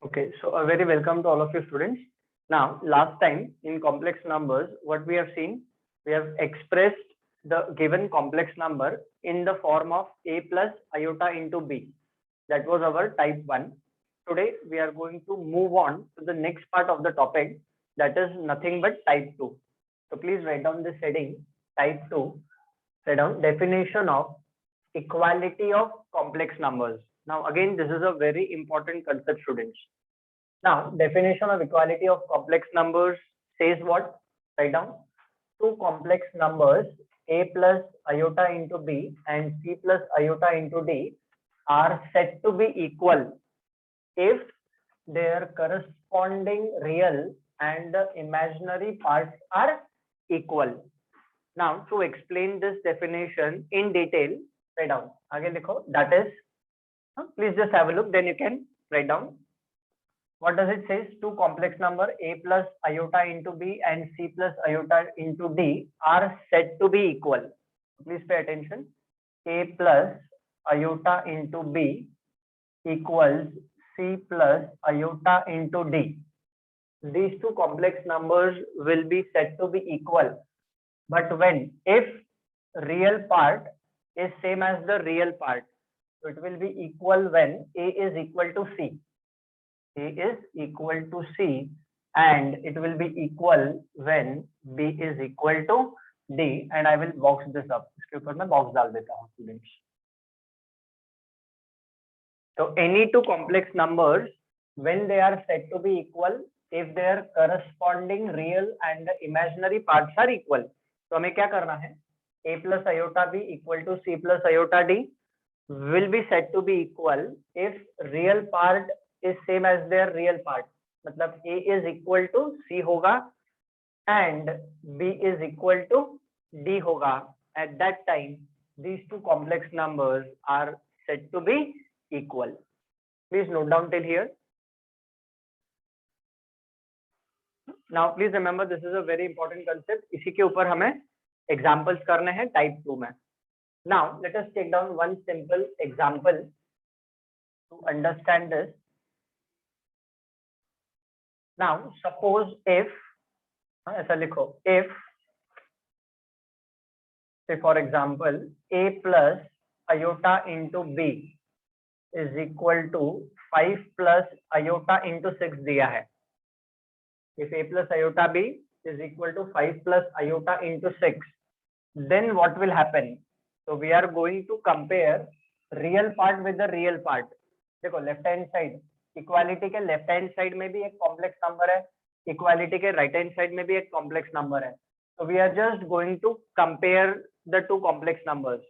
Okay, so a very welcome to all of you students. Now, last time in complex numbers, what we have seen, we have expressed the given complex number in the form of a plus iota into b. That was our type 1. Today, we are going to move on to the next part of the topic, that is nothing but type 2. So please write down this heading, type 2, write down definition of equality of complex numbers. Now, again, this is a very important concept, students. Now, definition of equality of complex numbers says what? Write down. Two complex numbers, a plus iota into b and c plus iota into d, are said to be equal if their corresponding real and imaginary parts are equal. Now, to explain this definition in detail, write down. Again, that is, please just have a look, then you can write down. What does it say? Two complex number a plus iota into b and c plus iota into d are said to be equal. Please pay attention. A plus iota into b equals c plus iota into d. These two complex numbers will be said to be equal. But when, if real part is same as the real part, so it will be equal when a is equal to c. A is equal to C, and it will be equal when B is equal to D, and I will box this up. इसके ऊपर मैं box डाल देता हूँ students. So any two complex numbers, when they are said to be equal, if their corresponding real and imaginary parts are equal, तो हमें क्या करना है? A plus iota B equal to C plus iota D will be said to be equal if real part is same as their real part. मतलब A is equal to C होगा and B is equal to D होगा. At that time, these two complex numbers are said to be equal. Please note down till here. Now, please remember this is a very important concept. इसी के ऊपर हमें examples करने हैं type 2 में. Now, let us take down one simple example to understand this. Now, suppose if, ऐसा लिखो, if, say for example, a plus iota into b is equal to 5 plus iota into 6 दिया है. If a plus iota b is equal to 5 plus iota into 6, then what will happen? So we are going to compare real part with the real part. देखो left hand side equality के left hand side में भी एक complex number है, equality के right hand side में भी एक कॉम्प्लेक्स नंबर है. So we are just going to compare the two complex numbers.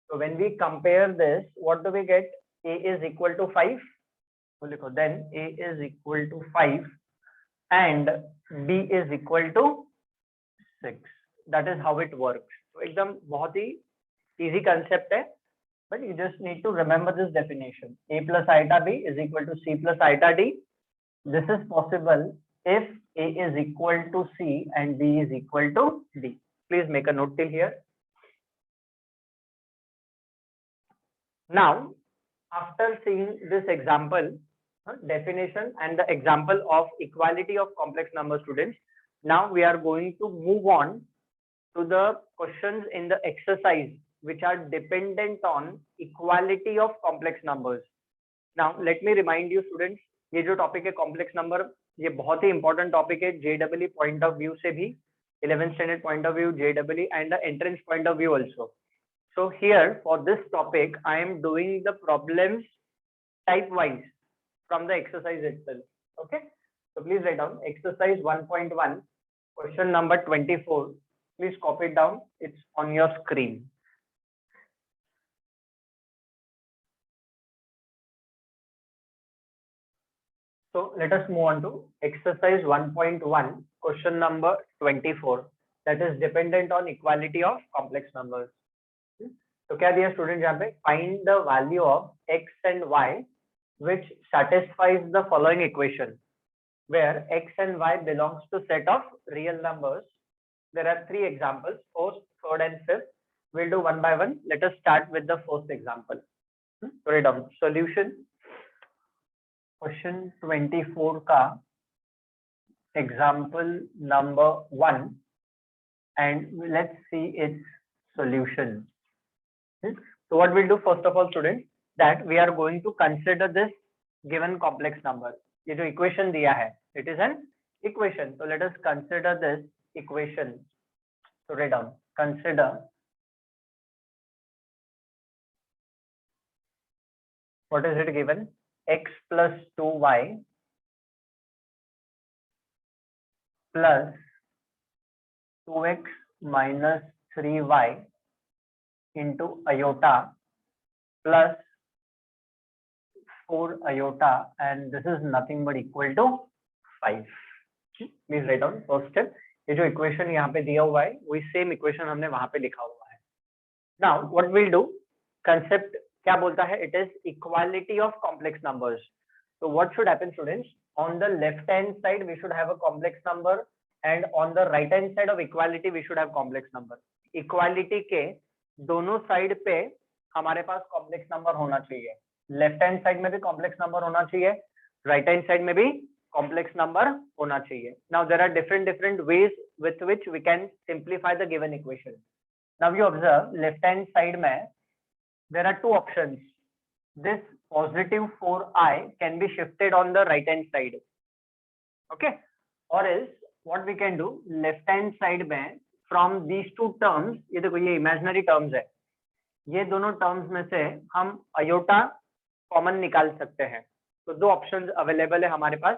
So when we compare this, what do we get? A is equal to 5. So लिखो then A is equal to 5 and B is equal to 6. That is how it works. So एकदम बहुत ही easy concept है. But you just need to remember this definition. A plus iota B is equal to C plus iota D. This is possible if A is equal to C and B is equal to D. Please make a note till here. Now, after seeing this example, definition and the example of equality of complex number, students, now we are going to move on to the questions in the exercise which are dependent on equality of complex numbers. Now let me remind you students, ये जो topic है complex number, ये बहुत ही important topic है JEE point of view से भी, 11th standard point of view, JEE and the entrance point of view also. So here for this topic I am doing the problems type wise from the exercise itself. Okay, so please write down exercise 1.1 question number 24. Please copy it down, it's on your screen. So let us move on to exercise 1.1 question number 24, that is dependent on equality of complex numbers. तो क्या दिया student यहाँ पे? Find the value of x and y which satisfies the following equation, where x and y belongs to set of real numbers. There are 3 examples, first, third and fifth. We'll do one by one. Let us start with the first example. Write down solution. Question 24 का example number 1 and let's see its solution. So what we'll do first of all, students, that we are going to consider this given complex number. ये जो equation दिया है, it is an equation. So let us consider this equation. So write down. Consider what is it given? X plus 2y plus 2x minus 3y into iota plus 4 iota, and this is nothing but equal to 5. Please write down first step. ये जो equation यहाँ पे दिया हुआ है वही same equation हमने वहां पे लिखा हुआ है. Now what will do, concept क्या बोलता है? It is equality of complex numbers. So what should happen, students? On the left hand side we should have a complex number and on the right hand side of equality we should have complex number. Equality के दोनों side पे हमारे पास complex number होना चाहिए. Left hand side में भी complex number होना चाहिए, राइट हैंड साइड में भी कॉम्प्लेक्स नंबर होना चाहिए. Now there are different ways with which we can simplify the given equation. Now you observe left hand side में there are two options. This positive 4i can be shifted on the right hand side, okay, or else what we can do, left hand side में from these two terms, ये देखो ये imaginary terms है, ये दोनों terms में से हम iota कॉमन निकाल सकते हैं. तो दो ऑप्शंस अवेलेबल है हमारे पास.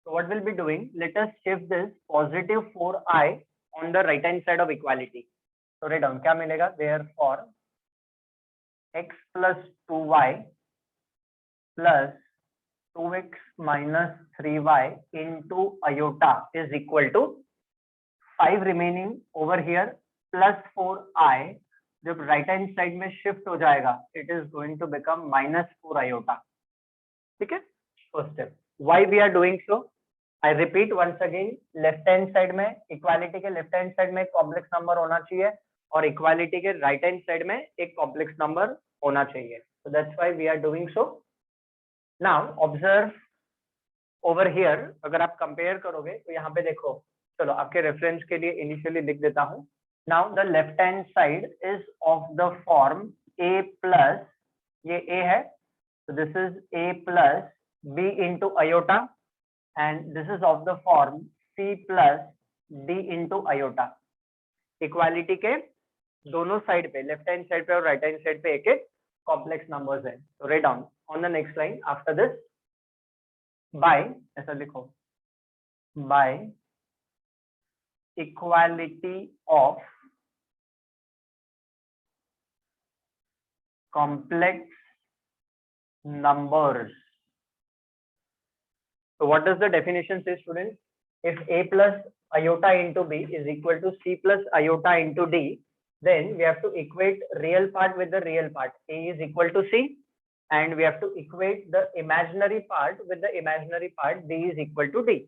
So what we'll be doing, let us shift this positive 4i on the right hand side of equality. So write down क्या मिलेगा, therefore x plus 2y plus 2x minus 3y into iota is equal to 5 remaining over here plus 4i. जब right hand side में shift हो जाएगा it is going to become minus 4 iota. ठीक है, first step. Why we are doing so, I repeat once again, left hand side में equality के left hand side में एक कॉम्प्लेक्स नंबर होना चाहिए और इक्वालिटी के राइट हैंड साइड में एक कॉम्प्लेक्स नंबर होना चाहिए. So that's why we are doing so. Now observe over here, अगर आप कंपेयर करोगे तो यहाँ पे देखो, चलो आपके रेफरेंस के लिए इनिशियली लिख देता हूँ. Now the left hand side is of the form a plus, ये a है, so this is a plus b into iota and this is of the form c plus d into iota. Equality के दोनों side पे, left hand side पे और right hand side पे एक एक कॉम्प्लेक्स नंबर्स है. तो write down on the next line after this, by, ऐसा लिखो, by equality of complex numbers. So what does the definition say, students? If a plus iota into b is equal to c plus iota into d, then we have to equate real part with the real part. A is equal to c and we have to equate the imaginary part with the imaginary part. D is equal to d.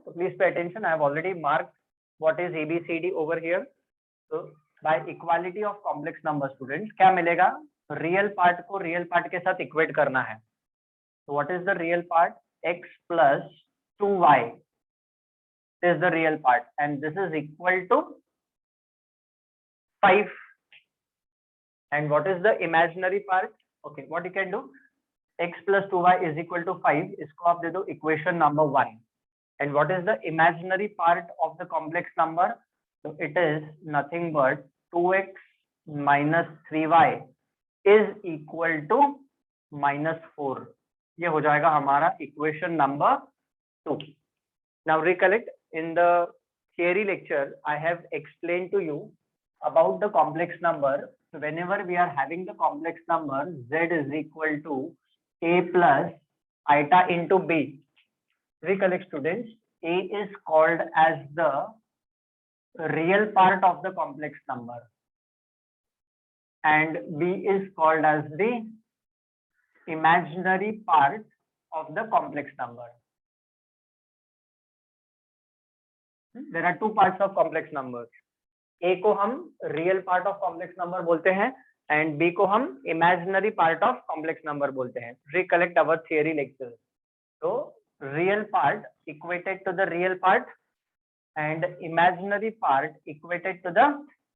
So please pay attention. I have already marked what is ABCD over here. So by equality of complex number, students क्या मिलेगा, real part को real part के साथ equate करना है. So what is the real part? X plus 2y is the real part and this is equal to 5. And what is the imaginary part? Okay, what you can do, x plus 2y is equal to 5, इसको आप दे दो equation number 1. And what is the imaginary part of the complex number? So it is nothing but 2x minus 3y is equal to minus 4. ये हो जाएगा हमारा equation number 2. Now recollect, in the theory lecture I have explained to you about the complex number. So whenever we are having the complex number z is equal to a plus iota into b, recollect students, a is called as the real part of the complex number and b is called as the imaginary part of the complex number. There are two parts of complex numbers. A को हम real part of complex number बोलते हैं and B को हम imaginary part of complex number बोलते हैं. Recollect our theory lectures. तो real part equated to the real part and imaginary part equated to the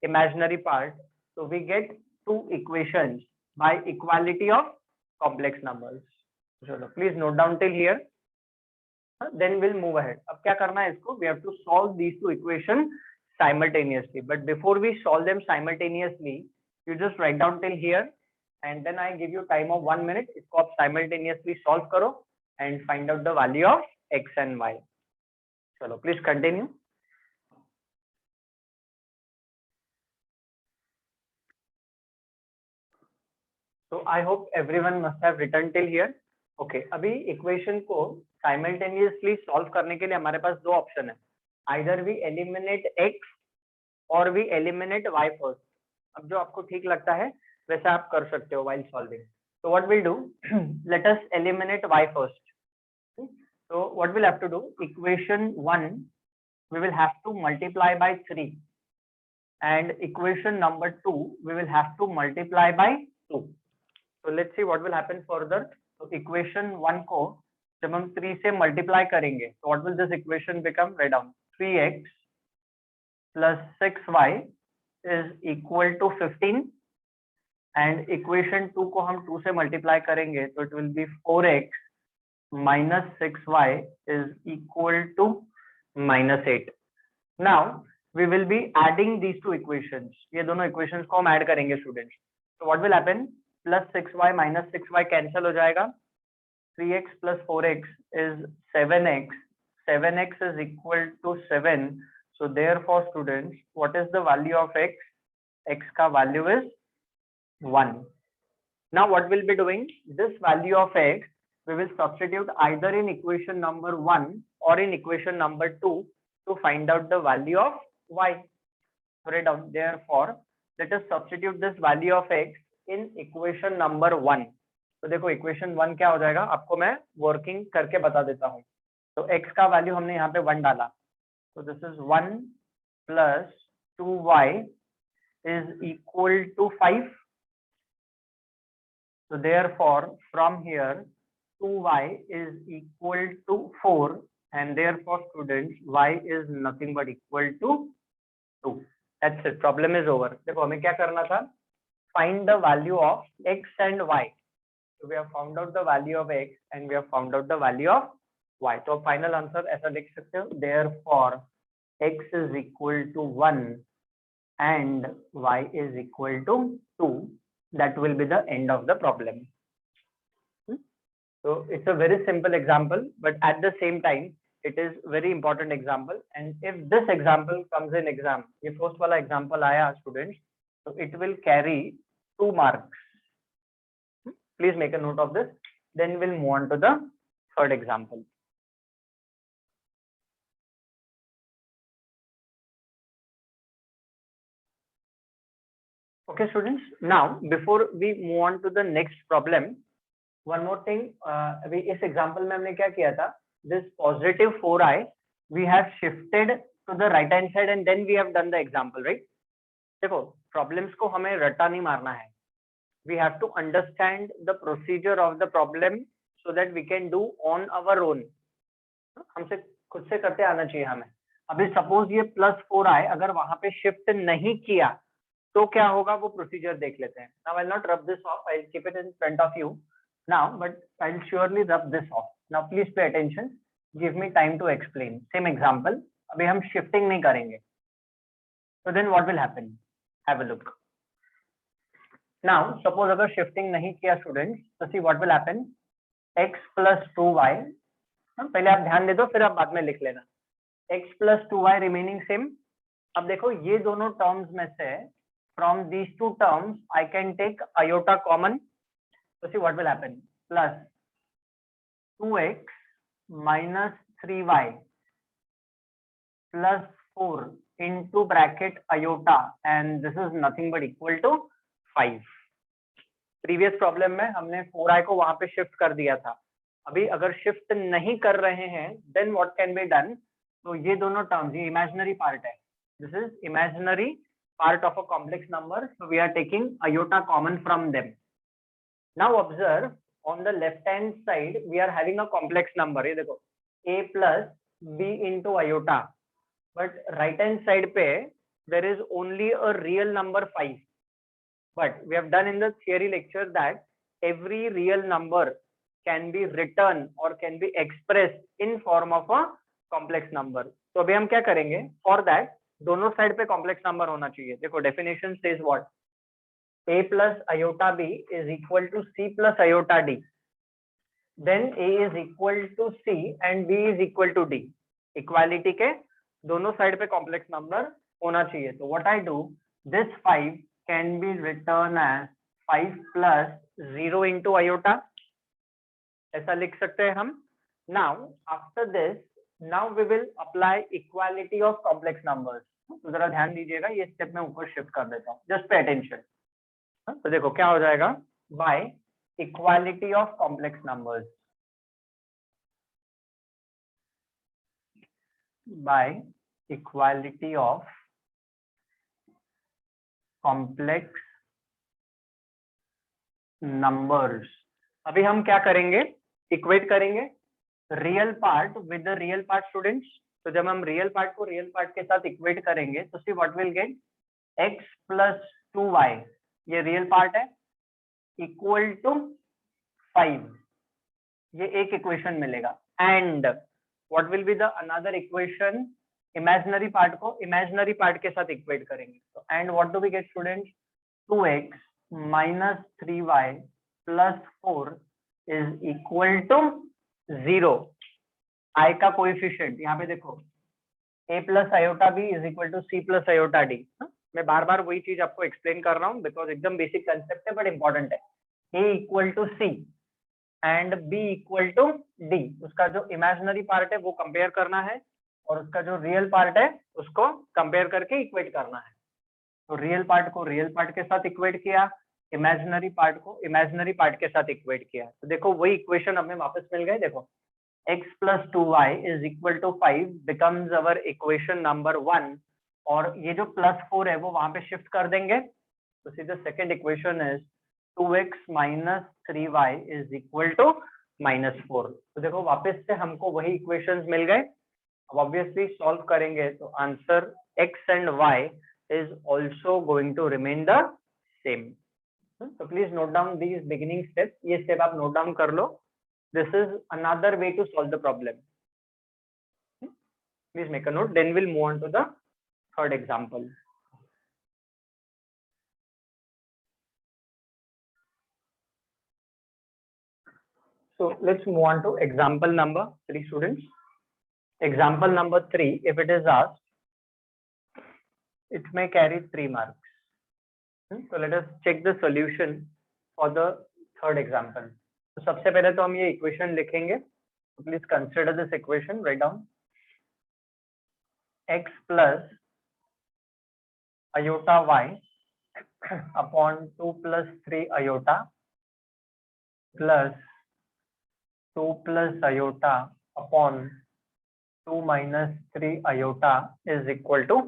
imaginary part. So we get two equations by equality of complex numbers. So please note down till here. Then we'll move ahead. अब क्या करना है इसको? We have to solve these two equations simultaneously. But before we solve them simultaneously, you just write down till here, and then I give you time of 1 minute. इसको आप simultaneously solve करो and find out the value of x and y. चलो, please continue. So I hope everyone must have written till here. Okay, अभी equation को simultaneously solve करने के लिए हमारे पास दो option है. Either we eliminate x or we eliminate y first. अब जो आपको ठीक लगता है वैसा आप कर सकते हो while solving. So what we'll do? Let us eliminate y first. So what we'll have to do? Equation 1 we will have to multiply by 3, and equation number 2 we will have to multiply by 2. So let's see what will happen further. So equation 1 को जब हम 3 से multiply करेंगे, so what will this equation become? Write down 3x plus 6y is equal to 15, and equation 2 को हम 2 से multiply करेंगे, so it will be 4x minus 6y is equal to minus 8. Now we will be adding these two equations. ये दोनों equations को हम add करेंगे students. So what will happen? Plus 6y minus 6y cancel हो जाएगा. 3x plus 4x is 7x. 7x is equal to 7. So therefore students, what is the value of x? X का value is 1. Now what we'll be doing? This value of x we will substitute either in equation number 1 or in equation number 2 to find out the value of y. Write down. Therefore, let us substitute this value of x in equation number 1. तो देखो equation 1 क्या हो जाएगा, आपको मैं working करके बता देता हूँ. तो x का value हमने यहाँ पे 1 डाला. So this is 1 plus 2y is equal to 5. So therefore, from here 2y is equal to 4, and therefore students y is nothing but equal to 2. That's it. Problem is over. देखो हमें क्या करना था? Find the value of x and y. So we have found out the value of x and we have found out the value of y. तो final answer ऐसा लिख सकते हो. Therefore, x is equal to 1 and y is equal to 2. That will be the end of the problem. So it's a very simple example, but at the same time, it is very important example. And if this example comes in exam, ये first वाला example आया students, so it will carry 2 marks. Please make a note of this. Then we'll move on to the third example. Okay students, now before we move on to the next problem, one more thing. अभी इस example में हमने क्या किया था? This positive 4i we have shifted to the right hand side and then we have done the example, right? देखो problems को हमें रट्टा नहीं मारना है. We have to understand the procedure of the problem so that we can do on our own. हमसे खुद से करते आना चाहिए हमें. अभी suppose ये plus 4i अगर वहां पे shift नहीं किया तो क्या होगा वो procedure देख लेते हैं. Now I'll not rub this off. I'll keep it in front of you now, but I'll surely rub this off. Now please pay attention. Give me time to explain. Same example. अभी हम shifting नहीं करेंगे. So then what will happen? Have a look. Now suppose अगर shifting नहीं किया students, so see what will happen. X plus 2y. पहले आप ध्यान दे दो फिर आप बाद में लिख लेना. X plus 2y remaining same. अब देखो ये दोनों terms में से from these two terms I can take iota common. So see what will happen. Plus 2x minus 3y plus 4 into bracket iota, and this is nothing but equal to 5. Previous problem में हमने 4i को वहां पे shift कर दिया था. अभी अगर shift नहीं कर रहे हैं then what can be done? तो ये दोनों terms ये imaginary part है. This is imaginary part of a complex number, so we are taking iota common from them. Now observe, on the left hand side we are having a complex number. ये देखो a plus b into iota, but right hand side पे there is only a real number 5. But we have done in the theory lecture that every real number can be written or can be expressed in form of a complex number. तो अभी हम क्या करेंगे? For that दोनों side पे complex number होना चाहिए. देखो definition says what, a plus iota b is equal to c plus iota d. Then a is equal to c and b is equal to d. Equality के दोनों side पे complex number होना चाहिए. तो what I do, this 5 can be written as 5 plus 0 into iota. ऐसा लिख सकते हैं हम. Now after this, now we will apply equality of complex numbers. तो जरा ध्यान दीजिएगा, ये स्टेप मैं ऊपर शिफ्ट कर देता हूँ. Just pay attention. तो देखो क्या हो जाएगा, bye equality of complex numbers, bye equality of complex numbers. अभी हम क्या करेंगे, इक्वेट करेंगे real part with the real part students. तो जब हम रियल पार्ट को रियल पार्ट के साथ इक्वेट करेंगे तो see what will get, x plus 2y, ये रियल पार्ट है, इक्वल टू 5. ये एक इक्वेशन मिलेगा. And what will be the another equation, imaginary part को इमेजिनरी पार्ट के साथ इक्वेट करेंगे. तो and what do we get students, 2x minus 3y plus 4 is equal to 0. i का कोएफिशिएंट यहाँ पे देखो, a plus iota b is equal to c plus iota d. मैं बार बार वही चीज आपको एक्सप्लेन कर रहा हूँ बिकॉज एकदम बेसिक कंसेप्ट है बट इंपॉर्टेंट है. a equal to c and b equal to d. उसका जो इमेजिनरी पार्ट है वो कंपेयर करना है और उसका जो रियल पार्ट है उसको कंपेयर करके इक्वेट करना है. तो रियल पार्ट को रियल पार्ट के साथ इक्वेट किया, इमेजिनरी पार्ट को इमेजिनरी पार्ट के साथ इक्वेट किया. तो देखो वही इक्वेशन हमें वापस मिल गए. देखो x plus 2y is equal to 5 becomes our equation number 1. और ये जो प्लस 4 है वो वहां पे शिफ्ट कर देंगे. तो सीधे second equation is 2x minus 3y is equal to -4. तो देखो वापस से हमको वही इक्वेशंस मिल गए. अब ऑब्वियसली सॉल्व करेंगे तो answer x and y is also going to remain the same. So please note down these beginning steps. ये स्टेप आप नोट डाउन कर लो. This is another way to solve the problem. Please make a note. Then we'll move on to the third example. So let's move on to example number 3, students. Example number 3, if it is asked, it may carry 3 marks. So let us check the solution for the third example. तो सबसे पहले तो हम ये equation लिखेंगे. Please consider this equation. Write down x plus iota y upon 2 plus 3 iota plus 2 plus iota upon 2 minus 3 iota is equal to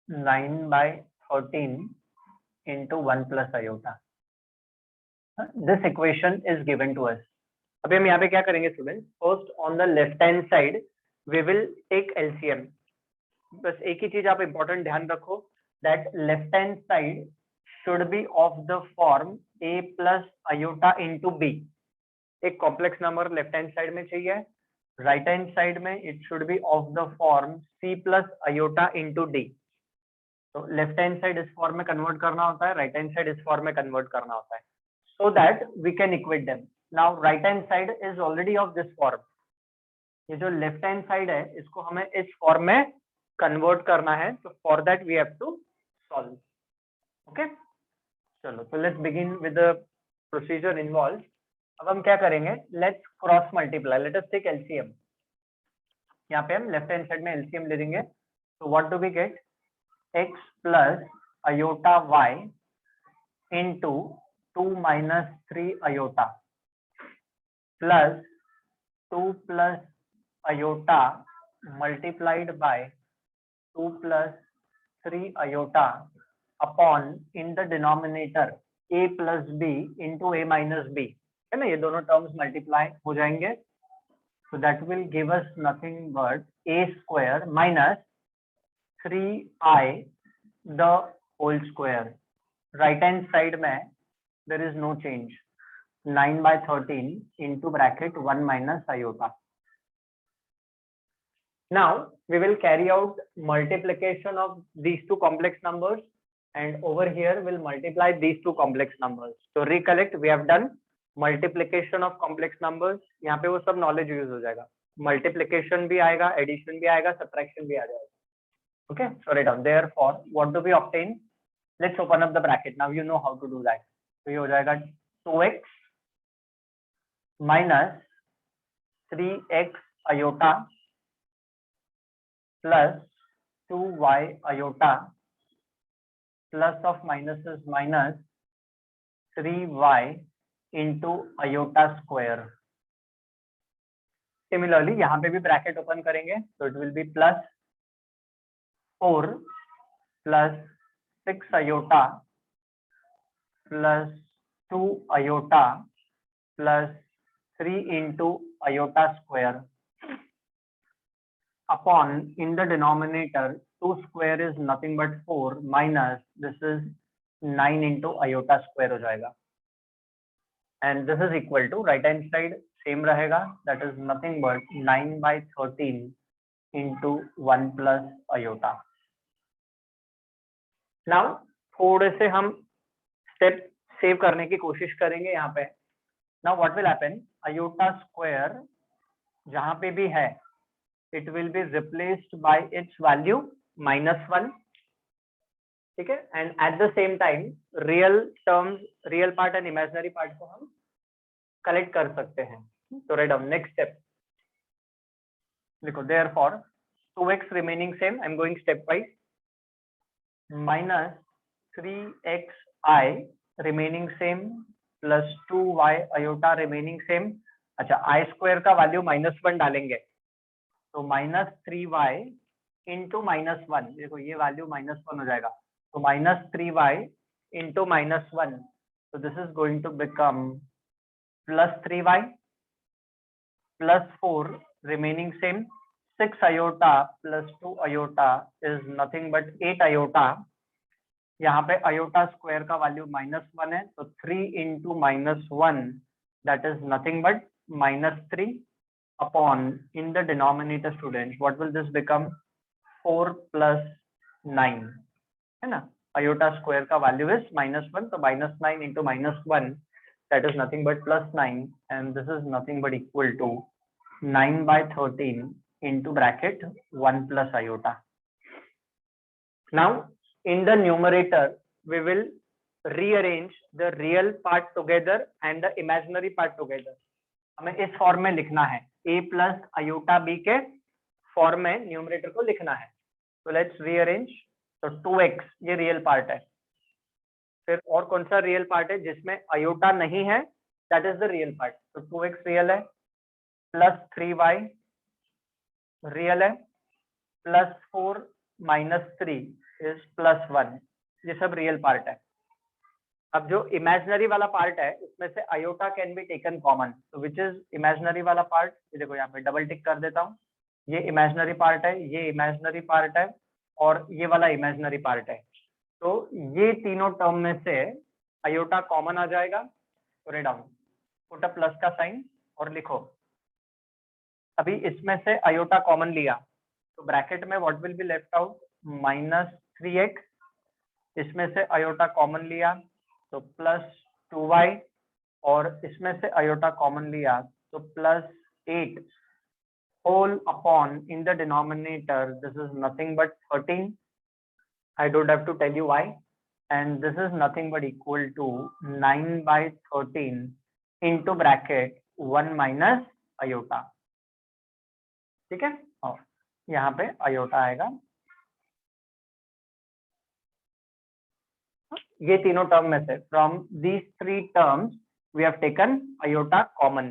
9/13 into 1 plus iota. This equation is given to us. अभी हम यहाँ पे क्या करेंगे student, first on the left hand side we will take LCM. बस एक ही चीज आप इंपॉर्टेंट ध्यान रखो, that left hand side should be of the form a plus iota into b. एक complex number left hand side में चाहिए. राइट हैंड साइड में it should be of the form c plus iota into d. तो left hand side इस form में convert करना होता है, राइट हैंड साइड इस फॉर्म में कन्वर्ट करना होता है, so that we can equate them. Now right hand side is already of this form. ये जो लेफ्ट हैंड साइड है इसको हमें इस फॉर्म में कन्वर्ट करना है. तो for that we have to solve. Okay चलो, तो let's begin with the procedure involve. अब हम क्या करेंगे, let's cross multiply. Let us take LCM. यहाँ पे हम लेफ्ट हैंड साइड में एलसीएम ले लेंगे. तो what do we get, x plus iota y into 2 minus 3 iota plus 2 plus iota multiplied by 2 plus 3 iota upon in the denominator a plus b into a minus b. है ना, ये दोनों terms multiply हो जाएंगे, so that will give us nothing but a square minus 3i the whole square. Right hand side में there is no change, 9/13 into bracket 1 minus iota. Now we will carry out multiplication of these two complex numbers, and over here we'll multiply these two complex numbers. So recollect, we have done multiplication of complex numbers, यहाँ पे वो सब knowledge use हो जाएगा, multiplication भी आएगा, addition भी आएगा, सब्ट्रैक्शन भी आ जाएगा. Okay, so write down, therefore what do we obtain, let's open up the bracket, now you know how to do that. तो ये हो जाएगा 2x minus 3x iota plus 2y iota plus of minus minus 3y into iota square. Similarly यहाँ पे भी bracket open करेंगे, तो it will be plus 4 plus 6 iota plus 2 iota plus 3 into iota square upon in the denominator 2 square is nothing but 4 minus this is 9 into iota square हो जाएगा. And this is equal to right hand side same रहेगा, that is nothing but 9/13 into 1 plus iota. Now थोड़े से हम step save करने की कोशिश करेंगे यहाँ पे. Now what will happen, iota square जहाँ पे भी है it will be replaced by its value -1, ठीक है, and at the same time real terms, real part and imaginary part को हम कलेक्ट कर सकते हैं. तो राइट डाउन, नेक्स्ट स्टेप लिखो, therefore 2x remaining same, I am going step wise, minus 3xi remaining same plus 2y iota remaining same. अच्छा, आई square का value -1 डालेंगे, तो -3y इंटू -1, देखो ये वैल्यू -1 हो जाएगा, so minus 3y into -1, so this is going to become plus 3y plus 4 remaining same, 6 iota plus 2 iota is nothing but 8 iota. यहाँ पे iota square का वैल्यू -1 है, तो 3 into -1 that is nothing but -3 upon in the denominator students what will this become, 4 plus 9, है ना, iota square का value is -1, तो -9 into -1 that is nothing but +9, and this is nothing but equal to 9/13 into bracket 1 plus iota. Now in the numerator we will rearrange the real part together and the imaginary part together. हमें इस form में लिखना है, a plus iota b के form में numerator को लिखना है. तो लेट्स रीअरेंज. तो 2x ये रियल पार्ट है, फिर और कौन सा रियल पार्ट है जिसमें आयोटा नहीं है, that is the real part. तो 2x रियल है, प्लस 3y रियल है, प्लस 4 माइनस 3 इज +1, ये सब रियल पार्ट है. अब जो इमेजिनरी वाला पार्ट है उसमें से iota can be taken common, तो विच इज इमेजिनरी वाला पार्ट, ये देखो यहाँ पे डबल टिक कर देता हूँ, ये इमेजिनरी पार्ट है, ये इमेजिनरी पार्ट है और ये वाला इमेजिनरी पार्ट है. तो ये तीनों टर्म में से आयोटा कॉमन आ जाएगा, तो write down, put a plus का साइन और लिखो. अभी इसमें से आयोटा कॉमन लिया, तो ब्रैकेट में what will be left out, -3x, इसमें से आयोटा कॉमन लिया तो +2y, और इसमें से आयोटा कॉमन लिया तो +8 whole upon in the denominator this is nothing but 13. I don't have to tell you why, and this is nothing but equal to 9/13 into bracket 1 minus iota. ठीक है, और यहाँ पे आयोटा आएगा. ये तीनों टर्म में से from these 3 terms we have taken iota common,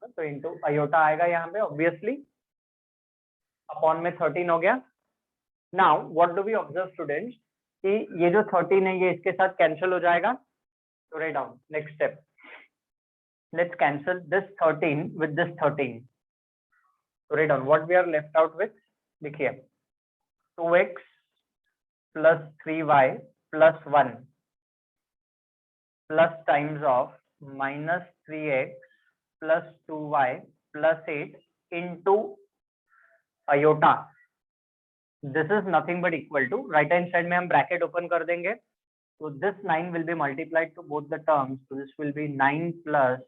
तो इनटू आयोटा आएगा यहाँ पे ऑब्वियसली, अपॉन में 13 हो गया. Now what do we observe students, कि ये जो 13 है ये इसके साथ कैंसिल हो जाएगा. तो write down, next step, let's cancel this 13 with this 13. So write down what we are left out with. देखिए 2x plus 3y plus 1 plus times of minus 3x plus 2y plus 8 into iota. This is nothing but equal to, right hand side में हम bracket open कर देंगे. So this 9 will be multiplied to both the terms. So this will be 9 plus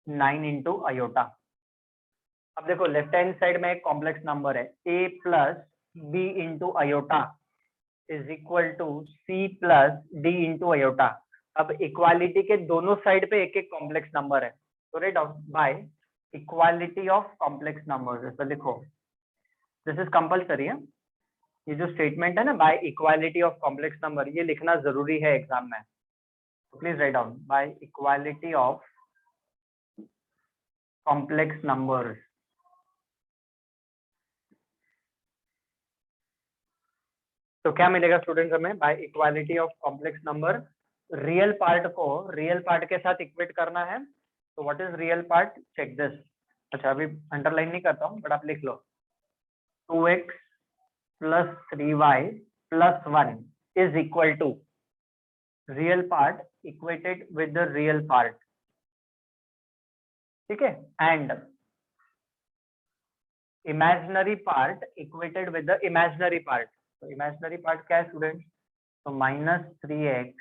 9 into iota. अब देखो left hand side में एक complex number है a plus b into iota is equal to c plus d into iota. अब equality के दोनों side पे एक एक कॉम्प्लेक्स नंबर है, तो write down by equality of complex numbers. ऐसा लिखो, दिस इज कंपल्सरी है. ये जो स्टेटमेंट है ना by equality of complex number, ये लिखना जरूरी है एग्जाम में. तो please write down by equality of complex numbers. तो क्या मिलेगा स्टूडेंट्स हमें by equality of complex number. Real part को रियल पार्ट के साथ इक्वेट करना है. तो what is real part, check this. अच्छा अभी अंडरलाइन नहीं करता हूँ बट आप लिख लो. 2x plus 3y plus 1 is equal to real part equated with the real part. ठीक है, and imaginary part equated with the imaginary part. तो इमेजिनरी पार्ट क्या है स्टूडेंट, तो minus 3x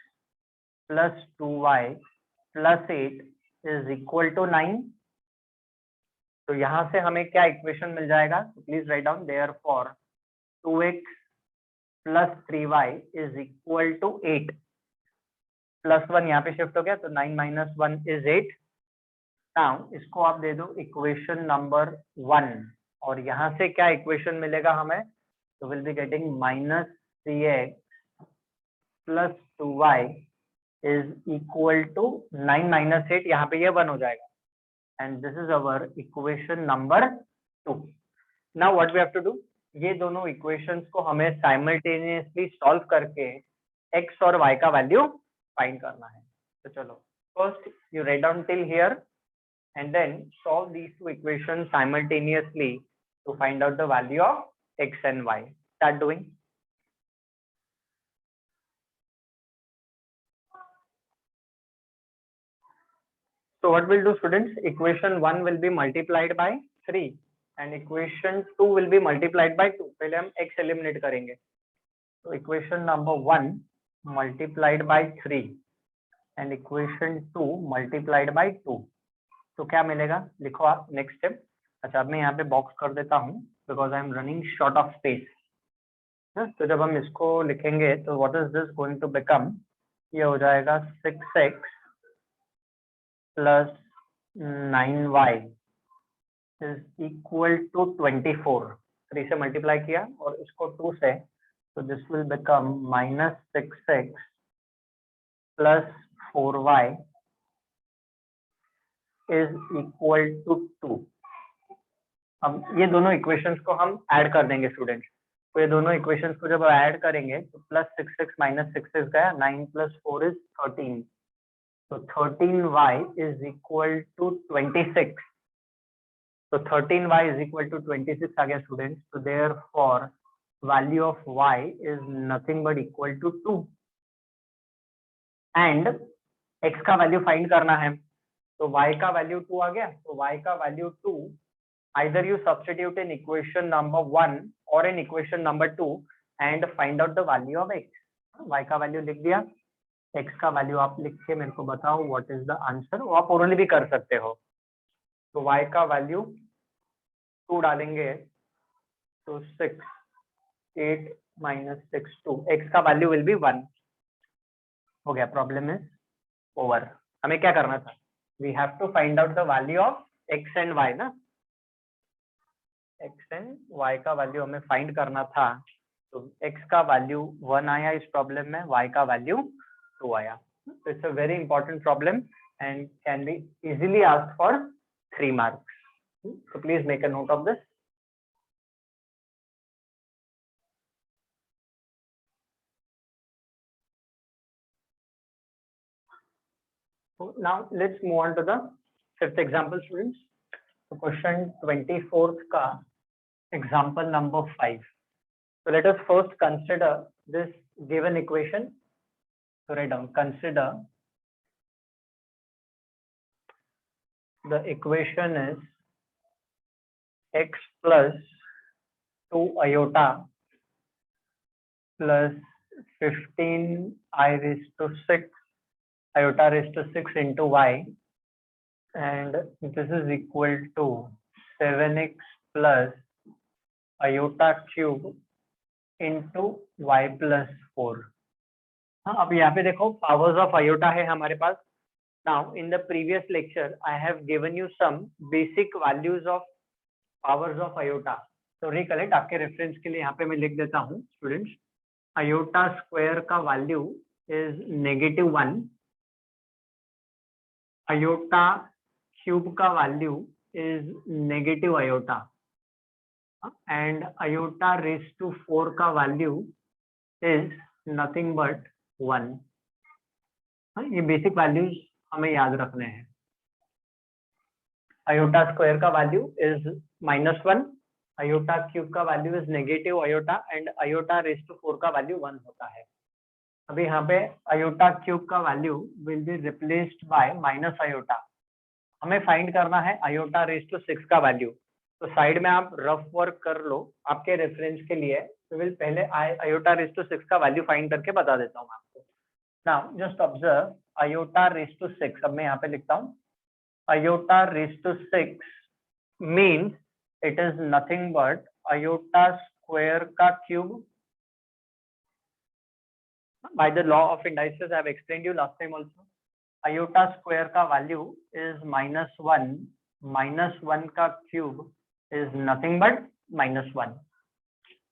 plus 2y plus 8 is equal to 9. तो यहां से हमें क्या इक्वेशन मिल जाएगा, तो please write down therefore 2x plus 3y is equal to 8 plus 1 यहाँ पे शिफ्ट हो गया, तो 9 माइनस 1 इज 8. नाउ इसको आप दे दो इक्वेशन नंबर 1, और यहाँ से क्या इक्वेशन मिलेगा हमें, तो will be getting minus 3x plus 2y is equal to 9 minus 8, यहाँ पे ये 1 हो जाएगा. And this is our equation number 2. Now what we have to do, ये दोनों इक्वेशंस को हमें साइमल्टेनियसली सॉल्व करके x और y का वैल्यू फाइंड करना है. तो चलो first you write down till here and then solve these two equations simultaneously to find out the value of x and y. Start doing. So what we'll do students, equation 1 will be multiplied by 3 and equation 2 will be multiplied by 2. पहले हम x eliminate करेंगे. So equation number 1 multiplied by 3 and equation 2 multiplied by 2. तो क्या मिलेगा, लिखो आप next step. अच्छा अब मैं यहाँ पे बॉक्स कर देता हूँ because I am running short of space. तो जब हम इसको लिखेंगे तो what is this going to become, ये हो जाएगा 6x plus 9y is equal to 24. 3 से मल्टीप्लाई किया और इसको 2 से, तो this will become minus 6x plus 4y is equal to 2. अब ये दोनों इक्वेशंस को हम ऐड कर देंगे स्टूडेंट्स. तो ये दोनों इक्वेशंस को जब ऐड करेंगे तो प्लस 6x माइनस 6x गया, 9 प्लस 4 इज 13. तो 13y इज इक्वल टू 26. तो 13y इज इक्वल टू 26 आ गया स्टूडेंट्स. तो therefore value of y is nothing but equal to 2 and x का वैल्यू फाइंड करना है. तो y का वैल्यू 2 आ गया. तो y का value 2, either you substitute in equation number 1 or in equation number 2 and find out the value of x. y का value लिख दिया, x का वैल्यू आप लिख के मेरे को बताओ व्हाट इज द आंसर. वो आप ओरली भी कर सकते हो. तो y का वैल्यू 2 डालेंगे तो 6, 8 माइनस 6 2. x का वैल्यू विल बी 1. हो गया, प्रॉब्लम इज ओवर. हमें क्या करना था, we have to find out the value of x and y ना. x and y का वैल्यू हमें फाइंड करना था. तो x का वैल्यू 1 आया इस प्रॉब्लम में, y का वैल्यू 2 आया. So it's a very important problem and can be easily asked for 3 marks. So please make a note of this. So now let's move on to the fifth example students, तो question 24th का example number 5. So let us first consider this given equation. So write down, consider the equation is x plus 2 iota plus 15 I raised to 6 iota raised to 6 into y, and this is equal to 7x plus iota cube into y plus 4. हाँ, अब यहाँ पे देखो powers of iota है हमारे पास. Now in the previous lecture I have given you some basic values of powers of iota. तो recollect, आपके रेफरेंस के लिए यहाँ पे मैं लिख देता हूँ स्टूडेंट्स. आयोटा स्क्वायर का वैल्यू इज -1, आयोटा क्यूब का value is negative iota, and iota raise to 4 का वैल्यू इज नथिंग बट 1. ये बेसिक वैल्यूज हमें याद रखने हैं. आयोटा स्क्वायर का वैल्यू इज -1, आयोटा क्यूब का value is negative iota, and iota raise to 4 का वैल्यू 1 होता है. अभी यहाँ पे आयोटा क्यूब का value will be replaced by minus iota. हमें फाइंड करना है आयोटा रेज टू 6 का वैल्यू. तो साइड में आप रफ वर्क कर लो आपके रेफरेंस के लिए. तो विल पहले आयोटा रेज टू 6 का वैल्यू फाइंड करके बता देता हूँ आपको. Now just observe iota raise to 6. अब मैं यहाँ पे लिखता हूँ iota raised to 6 means it is nothing but iota square का cube. By the law of indices I have explained you last time also. Iota square का value is -1, -1 का cube is nothing but -1.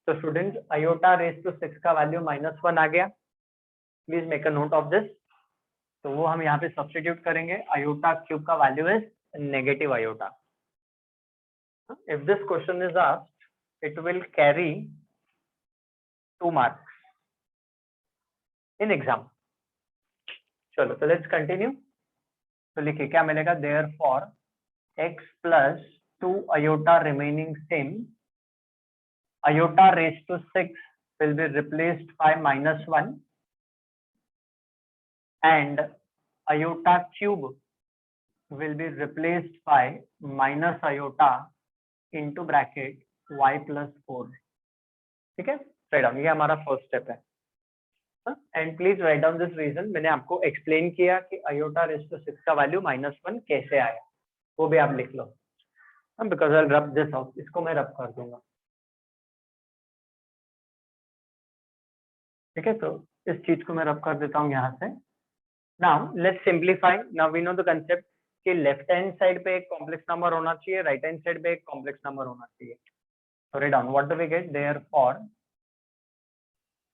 So students, iota raised to 6 का value -1 आ गया. Please make a note of this. तो वो हम यहाँ पे substitute करेंगे. आयोटा क्यूब का value is negative iota. If this question is asked it will carry 2 marks in exam. चलो तो लेट्स कंटिन्यू. तो लिखिए क्या मिलेगा. Therefore x plus 2 iota remaining same, iota raised to 6 will be replaced by -1, and iota cube will be replaced by minus iota into bracket y plus 4. ठीक है, right down. ये हमारा फर्स्ट स्टेप है. And please write down this reason. मैंने आपको explain किया कि iota raised to 6 का वैल्यू -1 कैसे आया, वो भी आप लिख लो. Because I rub this out. इसको मैं रब कर दूंगा. ठीक है, तो इस चीज को मैं रब कर देता हूँ यहाँ से. Now let's simplify. Now we know the concept कि लेफ्ट हैंड साइड पे एक कॉम्प्लेक्स नंबर होना चाहिए, राइट हैंड साइड पे एक कॉम्प्लेक्स नंबर होना चाहिए. So write down what do we get. Therefore,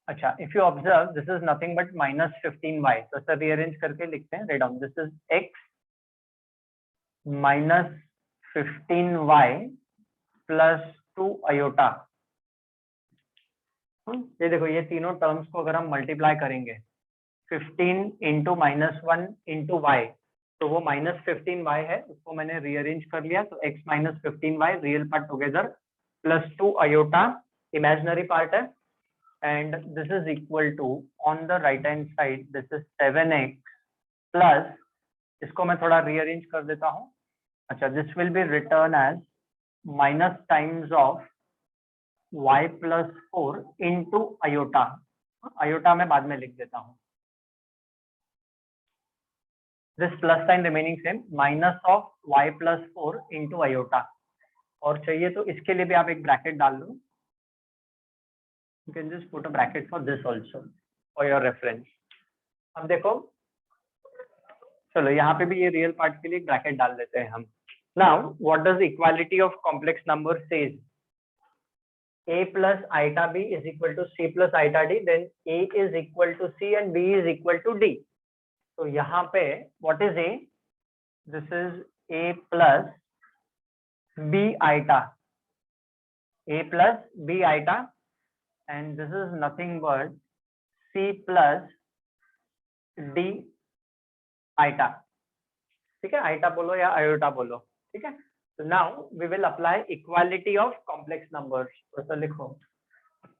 अच्छा, if you observe this is nothing but -15y. तो सर रीअरेंज करके लिखते हैं. write down this is x -15y plus 2 iota. ये देखो, ये तीनों टर्म्स को अगर हम मल्टीप्लाई करेंगे 15 इंटू -1 इंटू y, तो वो -15y है, उसको मैंने रीअरेंज कर लिया. तो x -15y real part together plus 2 iota imaginary part है, and this is equal to on the right hand side this is 7x plus, इसको मैं थोड़ा रीअरेंज कर देता हूँ. अच्छा, this will be written as minus times of y plus 4 into iota. Iota मैं बाद में लिख देता हूँ. This plus sign remaining same, minus of y plus 4 into iota. और चाहिए तो इसके लिए भी आप एक ब्रैकेट डाल लो. You can just put a bracket for this also for your reference. अब देखो, चलो यहाँ पे भी ये रियल पार्ट के लिए ब्रैकेट डाल देते हैं हम. Now what does equality of complex number says? A plus iota b is equal to c plus iota d. Then a is equal to c and b is equal to d. तो यहाँ पे what is a? This is a plus b iota. A plus b iota, and this is nothing but c plus d iota. ठीक है, iota बोलो या iota बोलो, ठीक है। तो now we will apply equality of complex numbers, तो लिखो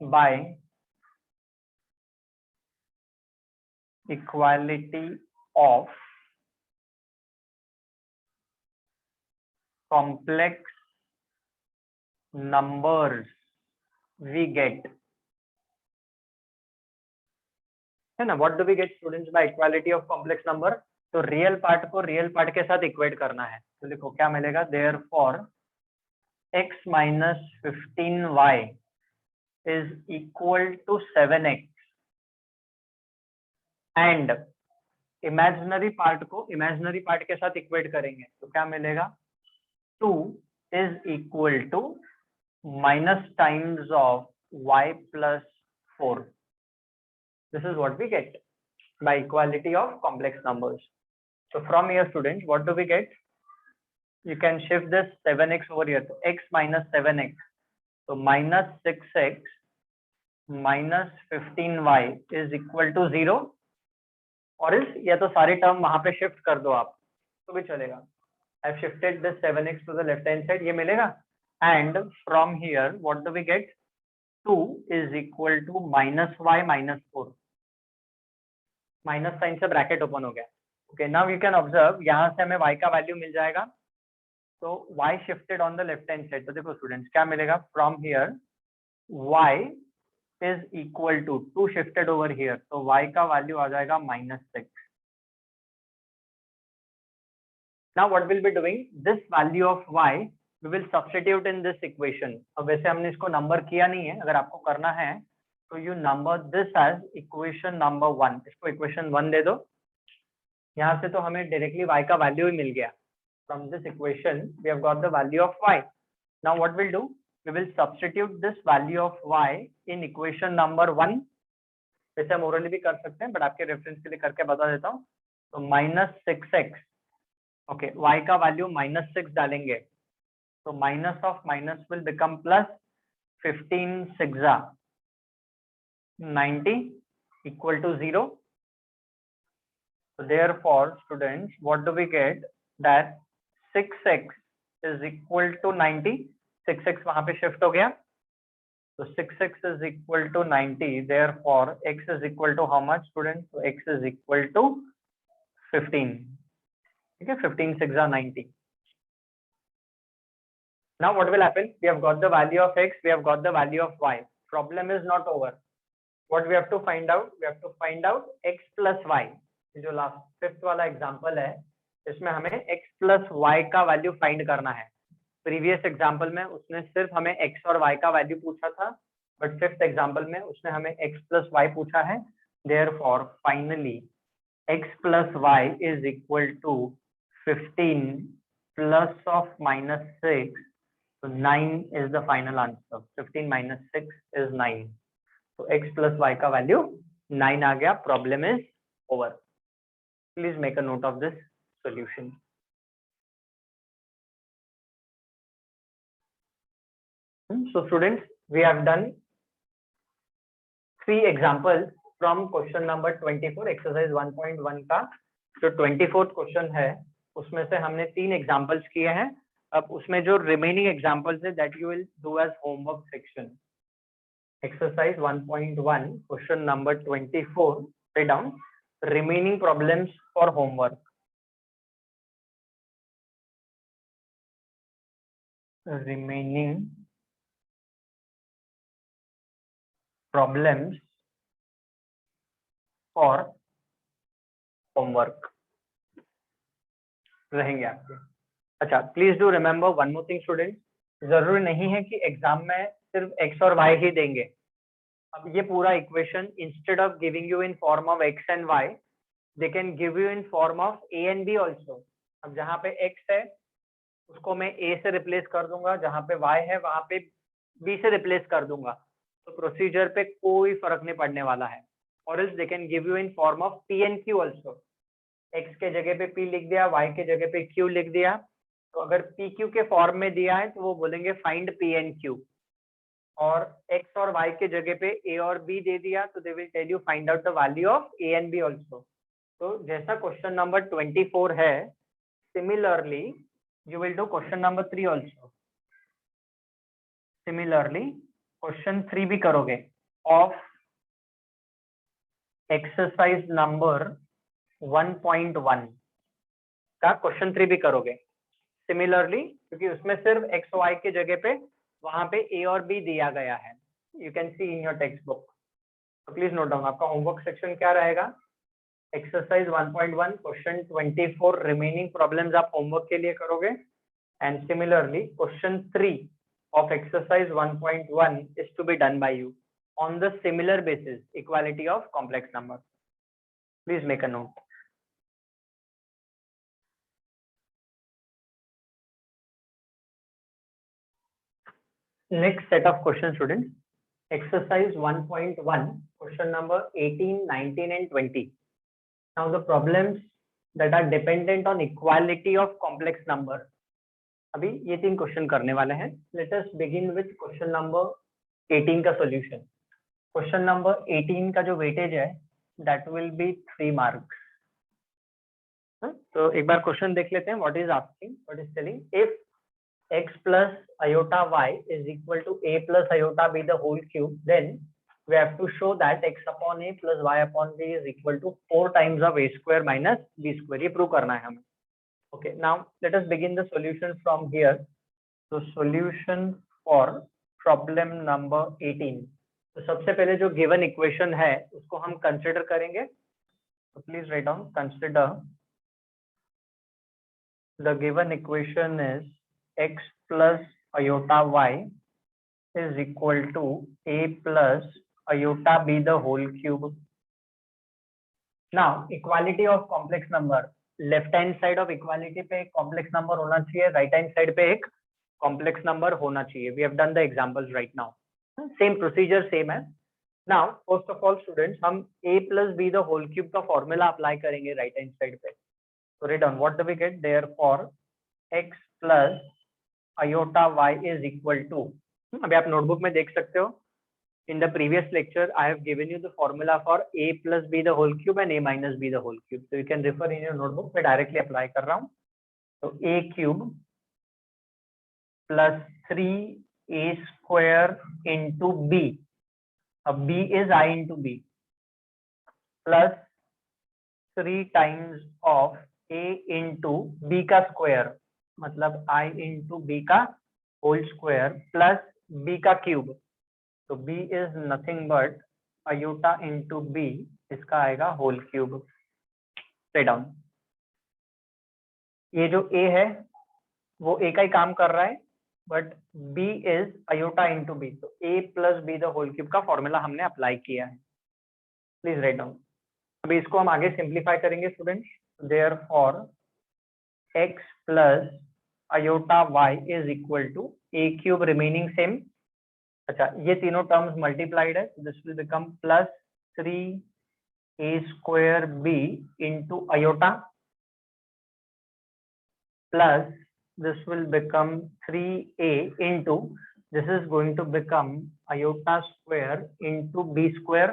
by equality of complex numbers we get, है ना। What do we get students by equality of complex number? तो रियल पार्ट को रियल पार्ट के साथ इक्वेट करना है, तो लिखो क्या मिलेगा, therefore x minus 15y is equal to 7x and imaginary part को इमेजिनरी पार्ट के साथ इक्वेट करेंगे, तो क्या मिलेगा, 2 is equal to minus times of y plus 4. This is what we get by equality of complex numbers. So from here students, what do we get? You can shift this 7x over here, so x minus 7x, so minus 6x minus 15y is equal to 0, और इस या तो सारे term वहां पे shift कर दो आप तो भी चलेगा। I've shifted this 7x to the left hand side, ये मिलेगा, and from here what do we get? 2 is equal to minus y minus 4, minus sign से ब्रैकेट ओपन हो गया। Okay, now you can observe, यहाँ से हमें y का value मिल जाएगा, तो y shifted on the left hand side, तो देखो स्टूडेंट्स क्या मिलेगा, from here y is equal to 2 shifted over here, तो y का वैल्यू आ जाएगा -6. Now what we'll be doing, this value of y we will substitute in this equation. अब वैसे हमने इसको नंबर किया नहीं है, अगर आपको करना है तो you number this as equation number 1, इसको equation 1 दे दो। यहाँ से तो हमें directly y का वैल्यू ही मिल गया, from this equation we have got the value of y. Now what we'll do, we will substitute this value of y in equation number 1. वैसे हम ओरली भी कर सकते हैं, बट आपके रेफरेंस के लिए करके बता देता हूँ। तो -6x, ओके, y का वैल्यू -6 डालेंगे, तो minus of minus will become plus, 15 6 90 equal to 0. So therefore students, what do we get, that 6x is equal to 90, 6x वहां पे शिफ्ट हो गया, तो 6x is equal to 90, therefore x is equal to how much students? So x is equal to 15, ठीक है, 15 6 90. Now what will happen, we have got the value of x, we have got the value of y. Problem is not over. What we have to find out, we have to find out x plus y. जो last fifth वाला example है, इसमें हमें x plus y का value find करना है। Previous example में उसने सिर्फ हमें x और y का वैल्यू पूछा था, बट फिफ्थ एग्जांपल में उसने हमें x plus y पूछा है। Therefore finally x plus y is equal to 15 plus of -6, so 9 is the final answer. 15 minus 6 is 9. So x plus y का वैल्यू 9 आ गया, problem is over. Please make a note of this solution. So students, we have done 3 examples from question number 24, exercise 1.1 का जो 24th question है, उसमें से हमने 3 examples किए हैं। अब उसमें जो रिमेनिंग एग्जांपल्स है, that you will do as homework section. Exercise 1.1, question number 24, write down remaining problems for homework. Remaining problems for homework रहेंगे आपके। अच्छा, please do remember one more thing student, जरूरी नहीं है कि एग्जाम में सिर्फ x और y ही देंगे। अब ये पूरा equation instead of giving you in form of x and y, they can give you in form of a and b also. अब जहाँ पे x है उसको मैं a से रिप्लेस कर दूंगा, जहाँ पे y है वहां पे b से रिप्लेस कर दूंगा, तो प्रोसीजर पे कोई फर्क नहीं पड़ने वाला है। और ills they can give you in form of p and q also, x के जगह पे p लिख दिया, y के जगह पे q लिख दिया। तो अगर p q के फॉर्म में दिया है तो वो बोलेंगे फाइंड p एंड q, और x और y के जगह पे a और b दे दिया तो they will tell you find out the value of a and b also. तो जैसा क्वेश्चन नंबर 24 है, similarly you will do question number 3 also. Similarly question 3 भी करोगे of exercise number 1.1 का क्वेश्चन 3 भी करोगे सिमिलरली, क्योंकि उसमें सिर्फ एक्स वाई की जगह पे वहां पे ए और बी दिया गया है. You can see in your text book. तो प्लीज नोट डाउन, आपका होमवर्क सेक्शन क्या रहेगा? एक्सरसाइज 1.1 क्वेश्चन 24 रिमेनिंग प्रॉब्लम्स आप होमवर्क के लिए करोगे. And similarly question 3 of exercise 1.1 is to be done by you on the similar basis, equality of complex number. Please make a note. Next set of questions, students. Exercise 1.1, question number 18, 19 and 20. Now the problems that are dependent on equality of complex number. अभी ये 3 question करने वाले हैं. Let us begin with question number 18 का solution. Question number 18 का जो weightage है that will be 3 marks. तो एक बार क्वेश्चन देख लेते हैं. What is asking? What is telling? If x plus iota y is equal to a plus iota b the whole cube, then we have to show that x upon a plus y upon b is equal to 4 times of a square minus b square. ये prove करना है हमें. Okay, now let us begin the solution from here. So solution for problem number 18. तो सबसे पहले जो given equation है उसको हम consider करेंगे. So please write down, consider the given equation is x plus iota y is equal to a plus iota b the whole cube. Now equality of complex number, left hand side of equality पे एक complex number होना चाहिए, right hand side पे एक complex number होना चाहिए. We have done the examples right now. Same procedure same है. Now first of all students, हम a plus b the whole cube का फॉर्मूला अप्लाई करेंगे राइट हैंड साइड पे. तो write down what do we get, therefore x plus iota y is equal to, अभी आप notebook में देख सकते हो. In the previous lecture, I have given you the formula for a plus b the whole cube and a minus b the whole cube. So you can refer in your notebook. मैं directly apply कर रहा हूँ. तो a cube plus 3a square into b. अब b is I into b plus 3 times of a into b का square, मतलब I into b का whole square plus b का cube. तो b is nothing but iota into b, इसका आएगा whole cube. Write down. ये जो a है वो a का ही काम कर रहा है, but b is iota into b. तो a plus b the whole cube का फॉर्मूला हमने अप्लाई किया है. Please write down. अभी इसको हम आगे सिंप्लीफाई करेंगे students. Therefore x plus iota y is equal to a cube remaining same. अच्छा, ये तीनों टर्म्स मल्टीप्लाइड है. This will become plus 3a square b into iota plus this will become 3a into, this is going to become iota square into b square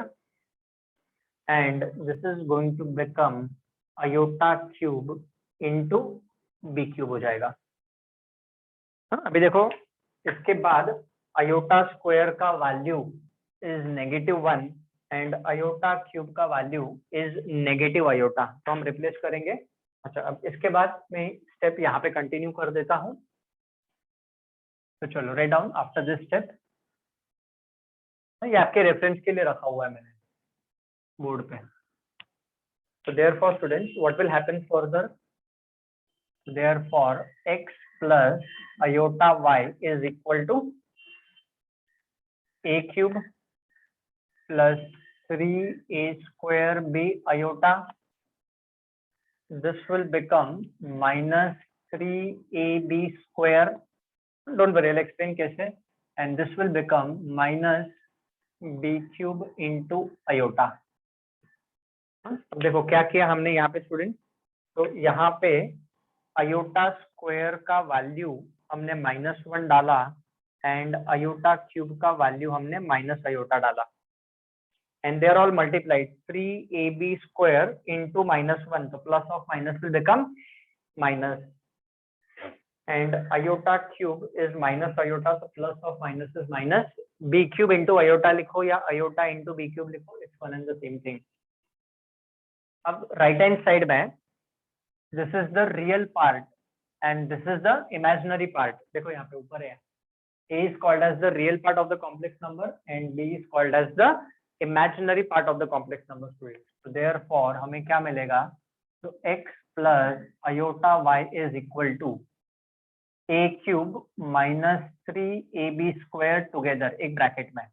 and this is going to become iota cube into b cube हो जाएगा. अभी देखो, इसके बाद iota square का value is -1 and iota cube का value is negative iota. तो हम रिप्लेस करेंगे. अच्छा, अब इसके बाद मैं स्टेप यहाँ पे कंटिन्यू कर देता हूँ. तो चलो write down after this step. ये आपके रेफरेंस के लिए रखा हुआ है मैंने बोर्ड पे. तो therefore students, what will happen further, therefore x plus iota y is equal to a cube plus 3a square b iota. This will become minus 3ab square. Don't worry, I'll explain कैसे. And this will become minus b cube into iota. अब देखो क्या किया हमने यहाँ पे student. तो यहाँ पे आयोटा स्क्वायर का वैल्यू हमने -1 डाला एंड आयोटा क्यूब का वैल्यू हमने माइनस आयोटा डाला and they are all multiplied. 3ab square into -1, तो plus of minus will become minus, and iota cube is minus iota, so plus of minus is minus. B cube into iota लिखो या iota into B cube लिखो, it's one and the same thing. अब right hand side में this is the real part and this is the imaginary part. देखो यहाँ पे ऊपर है, A is called as the real part of the complex number and B is called as the imaginary part of the complex number. So therefore हमें क्या मिलेगा? तो x plus iota y is equal to a cube minus 3ab square together एक bracket में.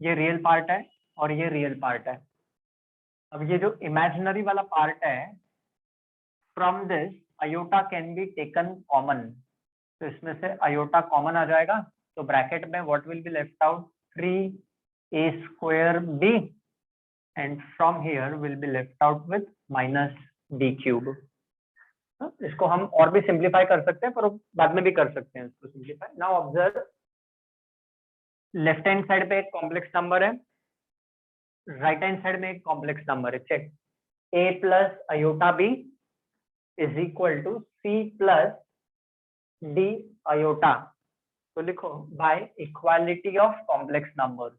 ये real part है और ये रियल पार्ट है. अब ये जो इमेजिनरी वाला पार्ट है, from this iota can be taken common, तो इसमें से iota कॉमन आ जाएगा. तो ब्रैकेट में what will be left out? 3a square b and from here will be left out with minus b cube. इसको हम और भी सिंप्लीफाई कर सकते हैं, पर बाद में भी कर सकते हैं इसको simplify. Now observe, left hand side पे एक कॉम्प्लेक्स नंबर है, राइट हैंड साइड में एक कॉम्प्लेक्स नंबर है. Check, a plus iota b is equal to c plus d iota. तो लिखो by equality of complex numbers.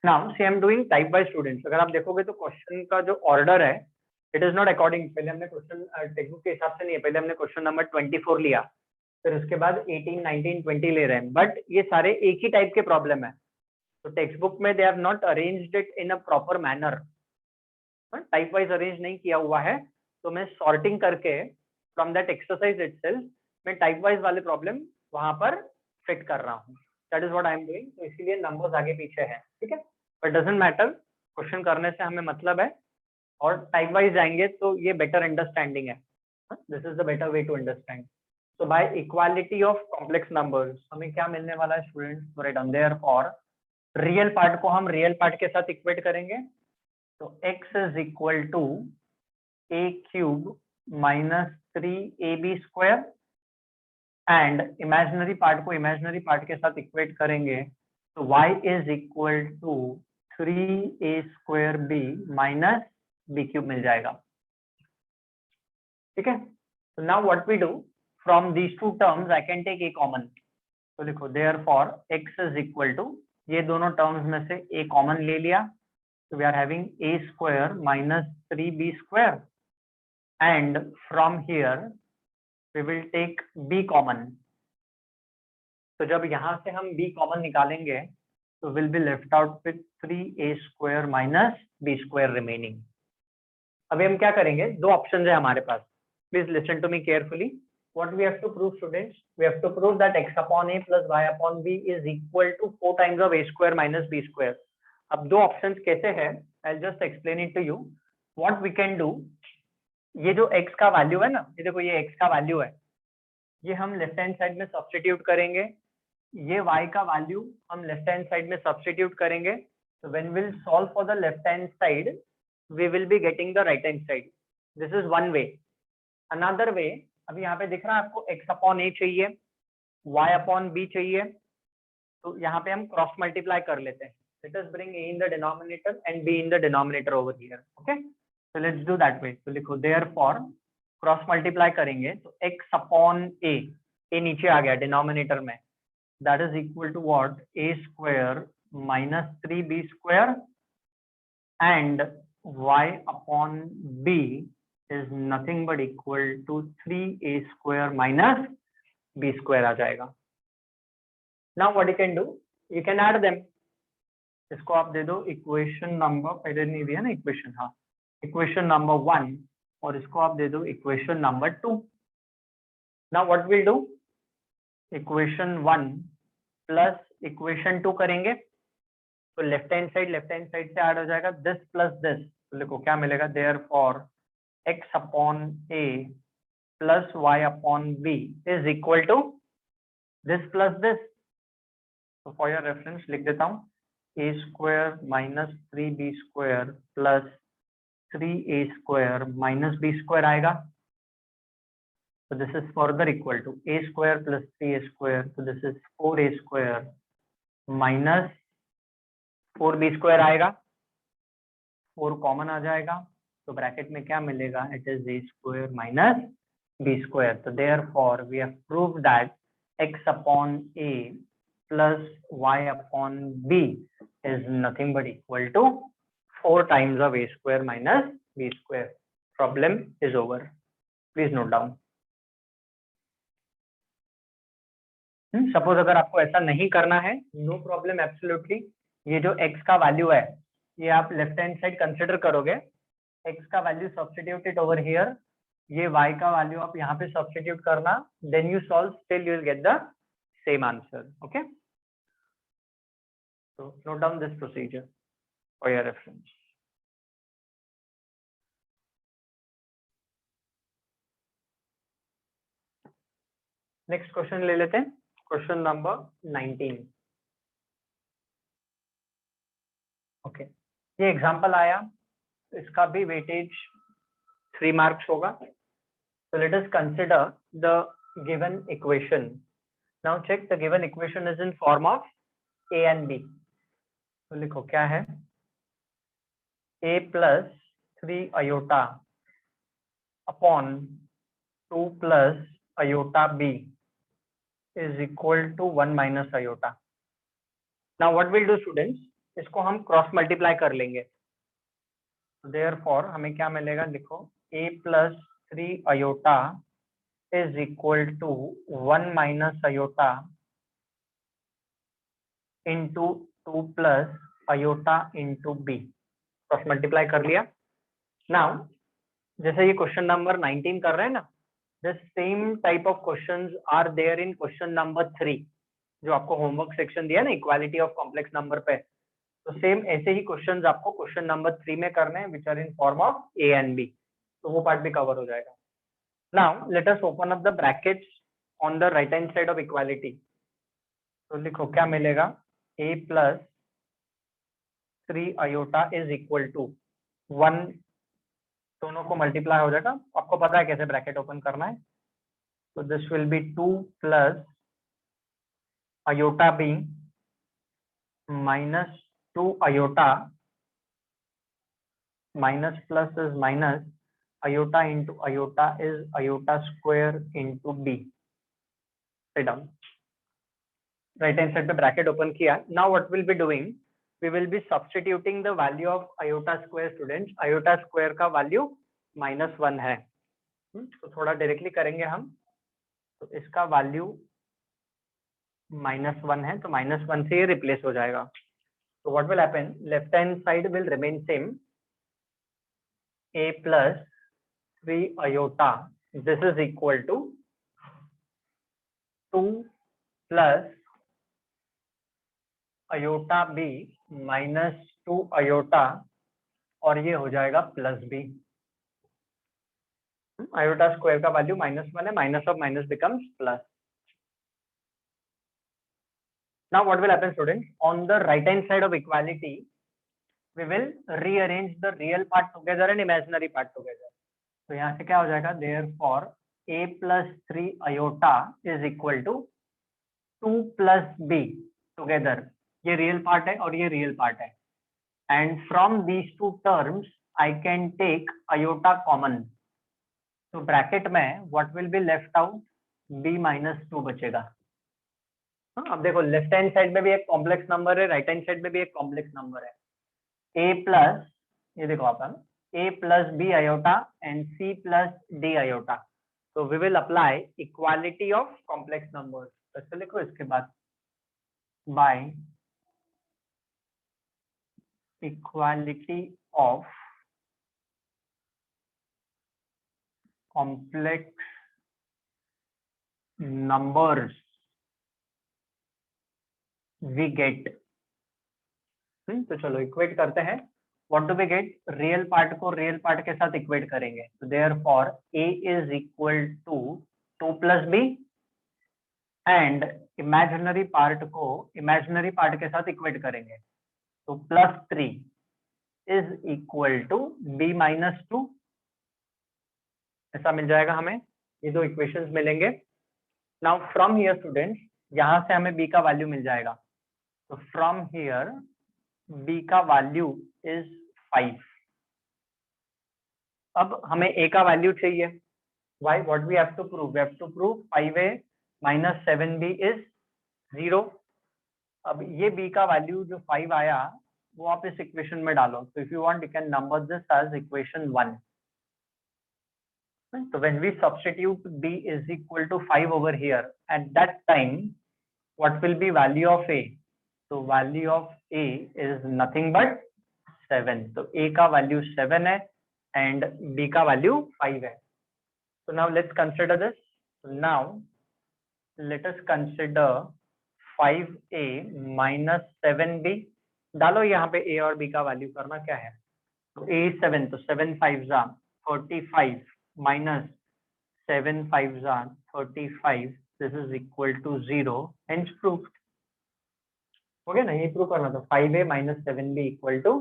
Now see I am doing type by students. अगर आप देखोगे तो क्वेश्चन का जो ऑर्डर है, इट इज नॉट अकॉर्डिंग. पहले हमने क्वेश्चन टेक्स्ट बुक के हिसाब से नहीं है, पहले हमने क्वेश्चन नंबर 24 लिया, फिर उसके बाद 18, 19, 20 ले रहे हैं. बट ये सारे एक ही टाइप के प्रॉब्लम है, तो टेक्स्ट बुक में they have not arranged it in a proper manner. Type wise arrange नहीं किया हुआ है, तो मैं सॉर्टिंग करके फ्रॉम दैट एक्सरसाइज इटसेल्फ मैं टाइप वाइज वाले प्रॉब्लम वहां पर फिट कर रहा हूँ. That is what I am doing. तो इसीलिए नंबर्स आगे पीछे है, ठीक है, बट डजंट मैटर. क्वेश्चन करने से हमें मतलब है, और टाइप वाइज जाएंगे तो ये बेटर अंडरस्टैंडिंग है. This is the better way to understand. So by equality of complex numbers हमें क्या मिलने वाला है students? Right on. Therefore real part को हम रियल पार्ट के साथ इक्वेट करेंगे. तो x is equal to a cube minus 3ab square, and imaginary part को इमेजिनरी पार्ट के साथ इक्वेट करेंगे. तो y is equal to 3a square b minus b cube मिल जाएगा. ठीक है. So now what we do, from these two terms I can take a common. तो लिखो therefore x is equal to, ये दोनों टर्म्स में से a कॉमन ले लिया, so we are having a square minus 3b square, and from here we will take b common. तो जब यहाँ से हम b कॉमन निकालेंगे तो will be left out with 3a square minus b square remaining. अभी हम क्या करेंगे? दो ऑप्शन है हमारे पास. Please listen to me carefully. What we have to prove, students? We have to prove that x upon a plus y upon b is equal to 4 times of a square minus b square. अब दो options कैसे हैं? I'll just explain it to you. What we can do, ये जो x का value है ना, ये देखो ये x का वैल्यू है, ये हम लेफ्ट हैंड साइड में सब्स्टिट्यूट करेंगे. ये y का वैल्यू हम लेफ्ट हैंड साइड में सब्स्टिट्यूट करेंगे. So when we'll solve for the left hand side, we will be getting the right hand side. This is one way. Another way, अभी यहाँ पे दिख रहा है आपको x अपॉन a चाहिए, y अपॉन b चाहिए, तो यहाँ पे हम क्रॉस मल्टीप्लाई कर लेते हैं. Let us bring a in the denominator and b in the denominator over here. Okay, so let's do that way. तो लिखो therefore क्रॉस मल्टीप्लाई करेंगे तो x अपॉन a, a नीचे आ गया डिनोमिनेटर में, that is equal to what? a square minus 3b square, and y upon b is nothing but equal to 3a square minus b square आ जाएगा. Now what you can do, you can add them. इसको आप दे दो equation number, पहले नहीं दिया ना equation, हाँ, equation number 1, और इसको आप दे दो equation number 2. Now what we'll do, equation 1 plus equation 2 करेंगे तो लेफ्ट हैंड साइड से ऐड हो जाएगा. दिस प्लस दिस, तो लिखो क्या मिलेगा? Therefore x upon a plus y upon b is equal to this plus this. So for your reference लिख देता हूँ, a square minus 3b square plus 3a square minus b square आएगा. So this is further equal to a square plus 3a square. So this is 4a square minus 4b square आएगा, 4 common आ जाएगा, तो bracket में क्या मिलेगा? It is a square minus b square. So therefore we have proved that x upon a plus y upon b is nothing but equal to 4 times of a square minus b square. Problem is over. Please note down. Suppose अगर आपको ऐसा नहीं करना है, no problem absolutely. ये जो x का value है, ये आप लेफ्ट हैंड साइड कंसिडर करोगे, x का value substitute it over here, ये y का वैल्यू आप यहाँ पे सब्स्टिट्यूट करना, then you solve, still you will get the same answer. Okay, so note down this procedure for your reference. Next question ले लेते हैं, क्वेश्चन नंबर 19. ओके, ये एग्जांपल आया, इसका भी वेटेज 3 मार्क्स होगा. So let us consider the given equation. Now check, the given equation is in form of a and b. तो लिखो क्या है, a plus 3 iota upon 2 plus iota b is equal to 1 minus iota. Now what we'll do students, इसको हम cross multiply कर लेंगे. Therefore हमें क्या मिलेगा, लिखो a plus 3 iota is equal to 1 minus iota into 2 plus iota into b. Cross multiply कर लिया. नाउ जैसे ये क्वेश्चन नंबर 19 कर रहे हैं ना, the same type of questions are there in question number 3, जो आपको होमवर्क सेक्शन दिया ना इक्वालिटी ऑफ कॉम्प्लेक्स नंबर पे. तो सेम ऐसे ही क्वेश्चंस आपको क्वेश्चन नंबर 3 में करने हैं, which are in form of a and b. तो वो पार्ट भी कवर हो जाएगा. Now let us open up the brackets on the right hand side of equality. तो लिखो क्या मिलेगा, a plus 3 iota is equal to 1, दोनों को मल्टीप्लाई हो जाएगा. आपको पता है कैसे ब्रैकेट ओपन करना है. तो this will B 2 plus iota b minus 2 iota, minus plus is minus, iota into iota is iota square into b. Write down. Right hand side पे ब्रैकेट ओपन किया. Now what will be doing, we will be substituting the value of iota square. Students, iota square का value -1 है, तो थोड़ा directly करेंगे हम. तो इसका वैल्यू -1 है, तो -1 से ये रिप्लेस हो जाएगा. तो what will happen, left hand side will remain same, a plus 3 iota, this is equal to 2 plus iota b minus 2 iota, और ये हो जाएगा प्लस b. आयोटा स्क्वायर का वैल्यू -1 है, minus of minus becomes plus. Now what will happen students, on the right hand side of equality we will rearrange the real part together and imaginary part together. तो यहाँ से क्या हो जाएगा, therefore a plus 3 iota is equal to 2 plus b together. ये real part है और ये रियल पार्ट है, and from these two terms I can take iota common. तो ब्रैकेट में what will be left out, b -2 बचेगा. अब देखो, लेफ्ट हैंड साइड में भी एक कॉम्प्लेक्स नंबर है, राइट हैंड साइड में भी एक कॉम्प्लेक्स नंबर है. a प्लस, ये देखो आप, a plus b iota and c plus d iota. तो we will apply equality of complex numbers. ऐसे लिखो इसके बाद, by equality of complex numbers we get. तो चलो इक्वेट करते हैं. What do we get, real part को रियल पार्ट के साथ इक्वेट करेंगे. तो therefore a is equal to 2 plus b, and imaginary part को इमेजिनरी पार्ट के साथ इक्वेट करेंगे. तो +3 इज इक्वल टू b -2, ऐसा मिल जाएगा हमें. ये दो इक्वेशंस मिलेंगे। नाउ फ्रॉम हियर स्टूडेंट्स, यहाँ से हमें b का वैल्यू मिल जाएगा। तो फ्रॉम हियर b का वैल्यू इज 5। अब हमें a का वैल्यू चाहिए। why what we have to prove? We have to prove 5a minus 7b is 0। अब ये b का वैल्यू जो 5 आया वो आप इस इक्वेशन में डालो। तो if you want you can number this as equation 1। So when we substitute b is equal to 5 over here, at that time what will be value of a? So value of a is nothing but 7। तो a का value 7 है and b का value 5 है। So now let's consider this. So now let us consider 5a minus 7b। डालो यहाँ पे a और b का वैल्यू करना क्या है। तो a 7, तो 7 5 35 minus 7 5 35, this is equal to 0, hence proved। हो गया ना, ये प्रूव करना था। 5a minus 7b equal to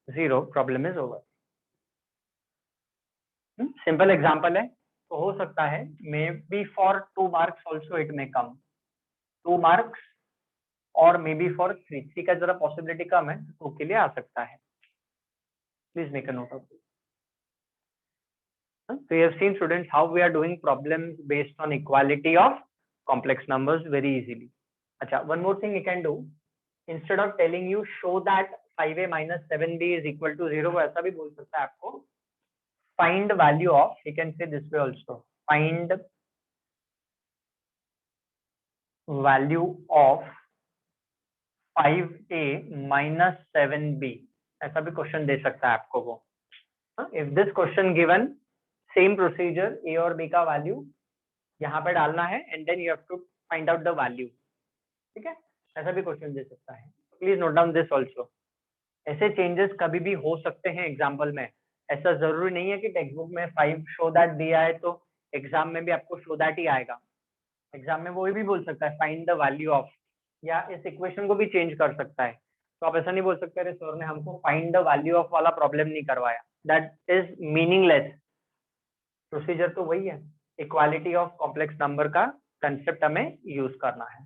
0, problem is over। Simple example है, तो हो सकता है may be for 2 marks also it may come 2 marks और मे बी फॉर 3 का जरा पॉसिबिलिटी कम है, तो के लिए आ सकता है। Please make a note of this. So you have seen students how we are doing problems based on equality of complex numbers very easily। अच्छा, one more thing you can do, instead of telling you show that 5a minus 7b is equal to 0, वो ऐसा भी बोल सकता है आपको, find value of, you can say this way also, find value of 5a minus 7b, ऐसा भी question दे सकता है आपको वो। if this question given, same procedure a और b का वैल्यू यहाँ पे डालना है and then you have to find out the value. ठीक है, ऐसा भी क्वेश्चन दे सकता है। Please note down this also. ऐसे चेंजेस कभी भी हो सकते हैं एग्जाम्पल में। ऐसा जरूरी नहीं है कि टेक्स्ट बुक में 5 शो दैट दिया है तो एग्जाम में भी आपको शो दैट ही आएगा। एग्जाम में वो भी बोल सकता है फाइंड द वैल्यू ऑफ, या इस इक्वेशन को भी चेंज कर सकता है। तो आप ऐसा नहीं बोल सकते अरे सर ने हमको फाइंड द वैल्यू ऑफ वाला प्रॉब्लम नहीं करवाया, दैट इज मीनिंगलेस। प्रोसीजर तो वही है, इक्वालिटी ऑफ कॉम्प्लेक्स नंबर का कंसेप्ट हमें यूज करना है।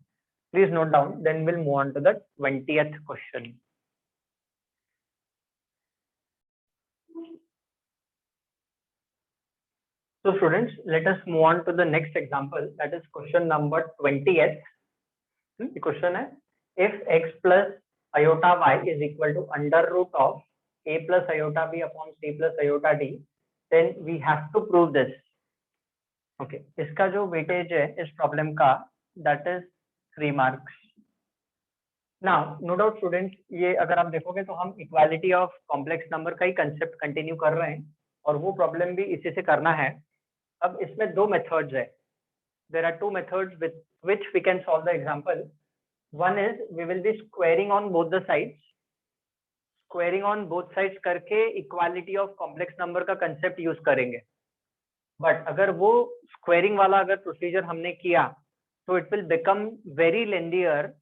Please note down, then will move on to the 20th क्वेश्चन। So students, let us move on to the next example, that is question number 20th। The question है, if x plus iota y is equal to under root of a plus iota b upon c plus iota d, then we have to prove this। ओके, इसका जो weightage है इस problem का, that is 3 marks। Now no doubt students, ये अगर आप देखोगे तो हम इक्वालिटी ऑफ कॉम्प्लेक्स नंबर का ही कंसेप्ट कंटिन्यू कर रहे हैं और वो प्रॉब्लम भी इसी से करना है। अब इसमें 2 मेथड्स है। There are 2 methods with which we can solve the example. One is we will be squaring on both the sides. Squaring on both sides करके इक्वालिटी ऑफ कॉम्प्लेक्स नंबर का कंसेप्ट यूज करेंगे। But अगर वो squaring वाला अगर procedure हमने किया तो it will become very lengthier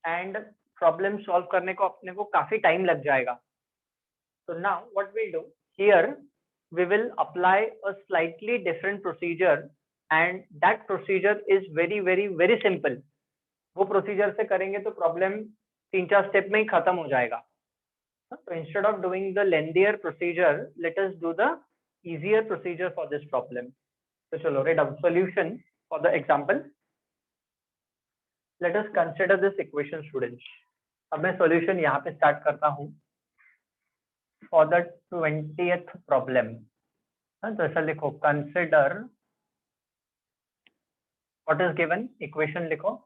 and problem solve करने को अपने को काफी टाइम लग जाएगा। So now what we'll do here, we will apply a slightly different procedure and that procedure is very simple। वो प्रोसीजर से करेंगे तो प्रॉब्लम 3-4 स्टेप में ही खत्म हो जाएगा। So instead of doing the lengthier procedure, let us do the easier procedure for this problem। So chalo, write down solution for the example। Let us consider this equation students। अब मैं solution यहाँ पे start करता हूँ for the 20th problem। तो ऐसा लिखो, consider what is given, equation लिखो,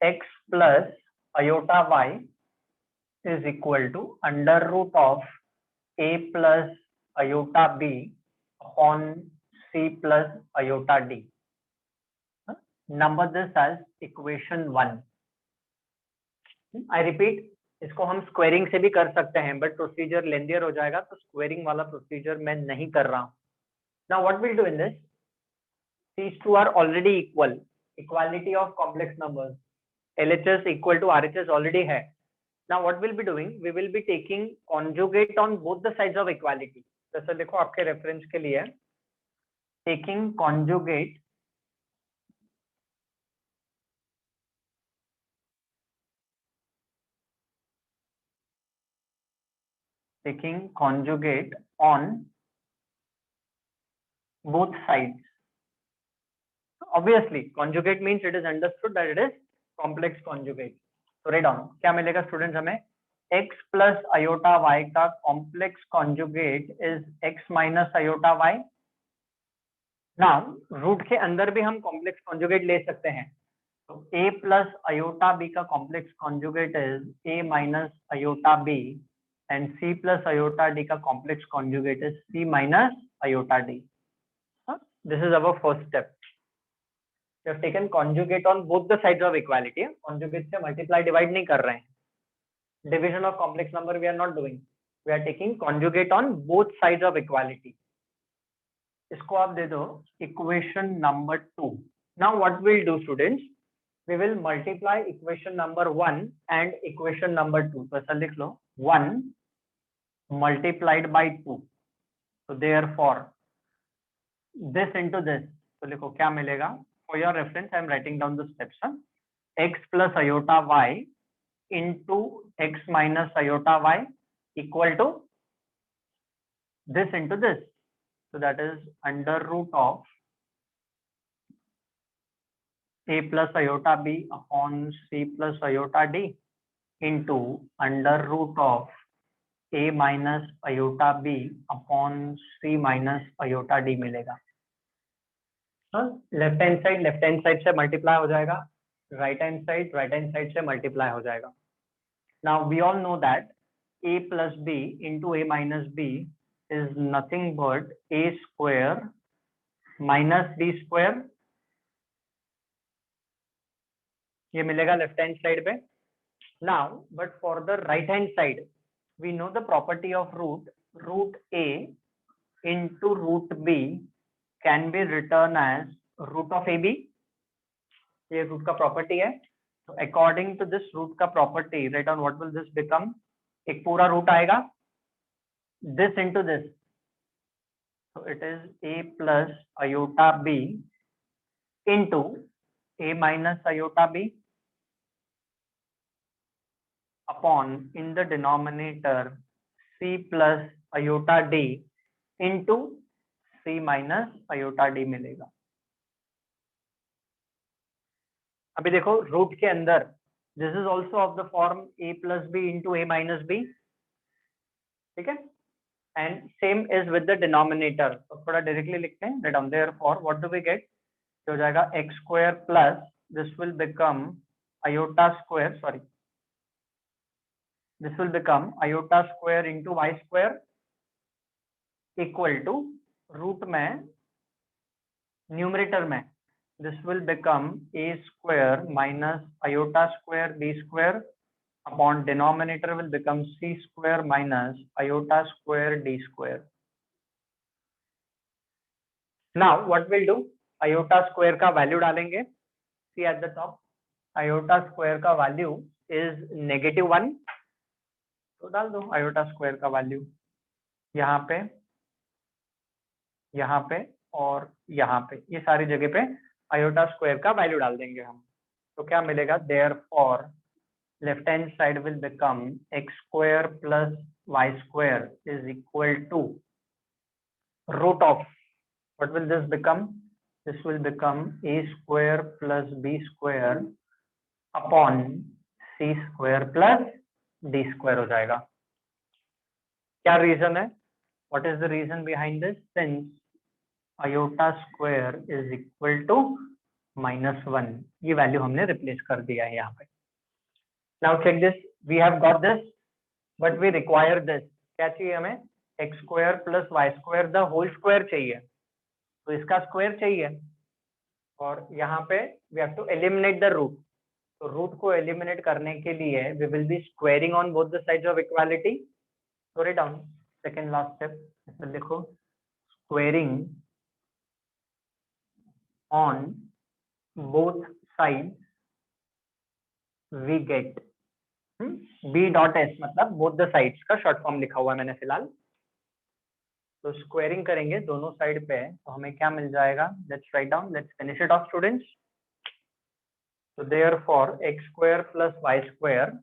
x plus iota y is equal to under root of a plus iota b upon c plus iota d। Number this as equation 1। I repeat, इसको हम squaring से भी कर सकते हैं but procedure लेंदियर हो जाएगा, तो स्क्वायरिंग वाला प्रोसीजर मैं नहीं कर रहा हूं। Now what we'll do in this, these two are already equal, equality of complex numbers, LHS equal to RHS already है। Now what we'll be doing, we will be taking conjugate on both the sides of equality। जैसे देखो आपके reference के लिए, taking conjugate taking conjugate on both sides. Obviously, conjugate means it is understood that it is complex conjugate. So write down, क्या मिलेगा students हमें? x plus iota y का complex conjugate is x minus iota y. Now root के अंदर भी हम complex conjugate ले सकते हैं. तो a plus iota b का complex conjugate is a minus iota b and c plus iota d का complex conjugate is c minus iota d. This is our first step. We have taken conjugate on both the sides of equality. Conjugate से multiply divide नहीं कर रहे हैं. Division of complex number we are not doing. We are taking conjugate on both sides of equality. इसको आप दे दो equation number 2. Now what we'll do students? We will multiply equation number 1 and equation number 2. तो ऐसा लिख लो 1 multiplied by 2. So therefore this into this. तो लिखो क्या मिलेगा? For your reference, I am writing down the steps. X plus iota y into x minus iota y equal to this into this. So that is under root of a plus iota b upon c plus iota d into under root of a minus iota b upon c minus iota d मिलेगा. Left hand side से multiply हो जाएगा, right hand side से multiply हो जाएगा. Now we all know that a plus b into a minus b is nothing but a square minus b square. ये मिलेगा left hand side पे. Now but for the right hand side we know the property of root a into root b can be written as root of ab. ये root का property है. So according to this root का property, write down what will this become? एक पूरा root आएगा, this into this. So it is a plus iota b into a minus iota b upon in the denominator c plus iota d into c minus iota d मिलेगा. अभी देखो root के अंदर this is also of the form a plus b into a minus b. ठीक है. And same is with the denominator. तो थोड़ा directly लिखते हैं. Let down therefore what do we get? हो जाएगा x square plus this will become iota square, sorry this will become iota square into y square equal to root में numerator में this will become a square minus iota square b square upon denominator will become c square minus iota square d square. Now what we'll do? Iota square का value डालेंगे. See at the top, iota square का value is -1. तो डाल दो iota square का value यहाँ पे और यहाँ पे, ये सारी जगह पे आयोटा स्क्वायर का वैल्यू डाल देंगे हम. तो क्या मिलेगा? Therefore left hand side will become x square plus y square is equal to root of what will this become? This will become a square plus b square upon c square plus d square हो जाएगा. क्या reason है? What is the reason behind this? Since iota square is equal to -1. ये value हमने replace कर दिया है यहाँ पे. Now check this. We have got this, but we require this. क्या चाहिए हमें? x square plus y square the whole square चाहिए. तो इसका स्क्वायर चाहिए और यहाँ पे we have to eliminate the root. तो रूट को एलिमिनेट करने के लिए we will be squaring on both the sides of equality. So write down second last step. इसमें लिखो squaring on both sides we get b dot s, मतलब both the sides का short form लिखा हुआ है मैंने फिलहाल. तो स्क्वायरिंग करेंगे दोनों साइड पे तो हमें क्या मिल जाएगा? Let's write down, let's finish it off students. तो therefore x square plus y square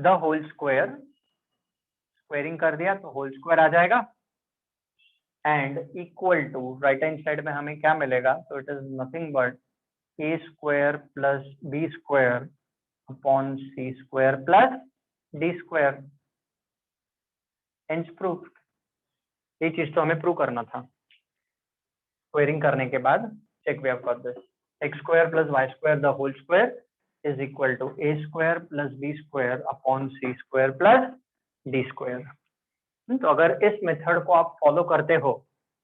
the whole square, squaring कर दिया तो होल स्क्वायर आ जाएगा, and equal to right hand side में हमें क्या मिलेगा, तो it is nothing but a square plus b square upon c square plus d square. Hence proof. ये चीज तो हमें प्रूव करना था। स्क्वायरिंग करने के बाद check way of got this, x square plus y square the whole square is equal to a square plus b square upon c square plus d square. तो अगर इस मेथड को आप फॉलो करते हो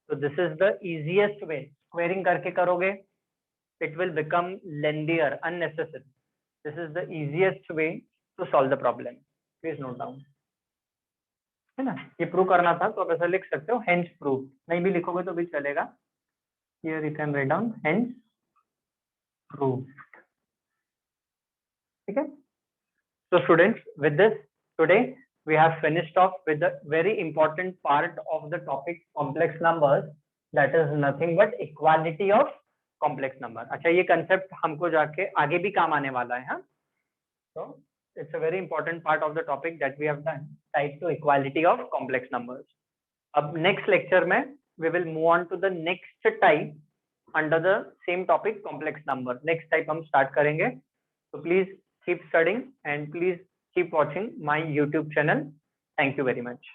तो this is the easiest way. Squaring करके करोगे it will become lengthier, unnecessary. This is the easiest way to solve the problem. Please note down, है ना। ये प्रूव करना था तो आप ऐसा लिख सकते हो, हेंस प्रूव। नहीं भी लिखोगे तो भी चलेगा। Here you can write down hence proved. Okay. So students, with this today we have finished off with the very important part of the topic complex numbers, that is nothing but equality of complex number. अच्छा, ये concept हमको जाके आगे भी काम आने वाला है, हाँ. So it's a very important part of the topic that we have done, type to equality of complex numbers. अब next lecture में we will move on to the next type under the same topic, complex number. Next type हम start करेंगे. So please keep studying and please keep watching my YouTube channel. Thank you very much.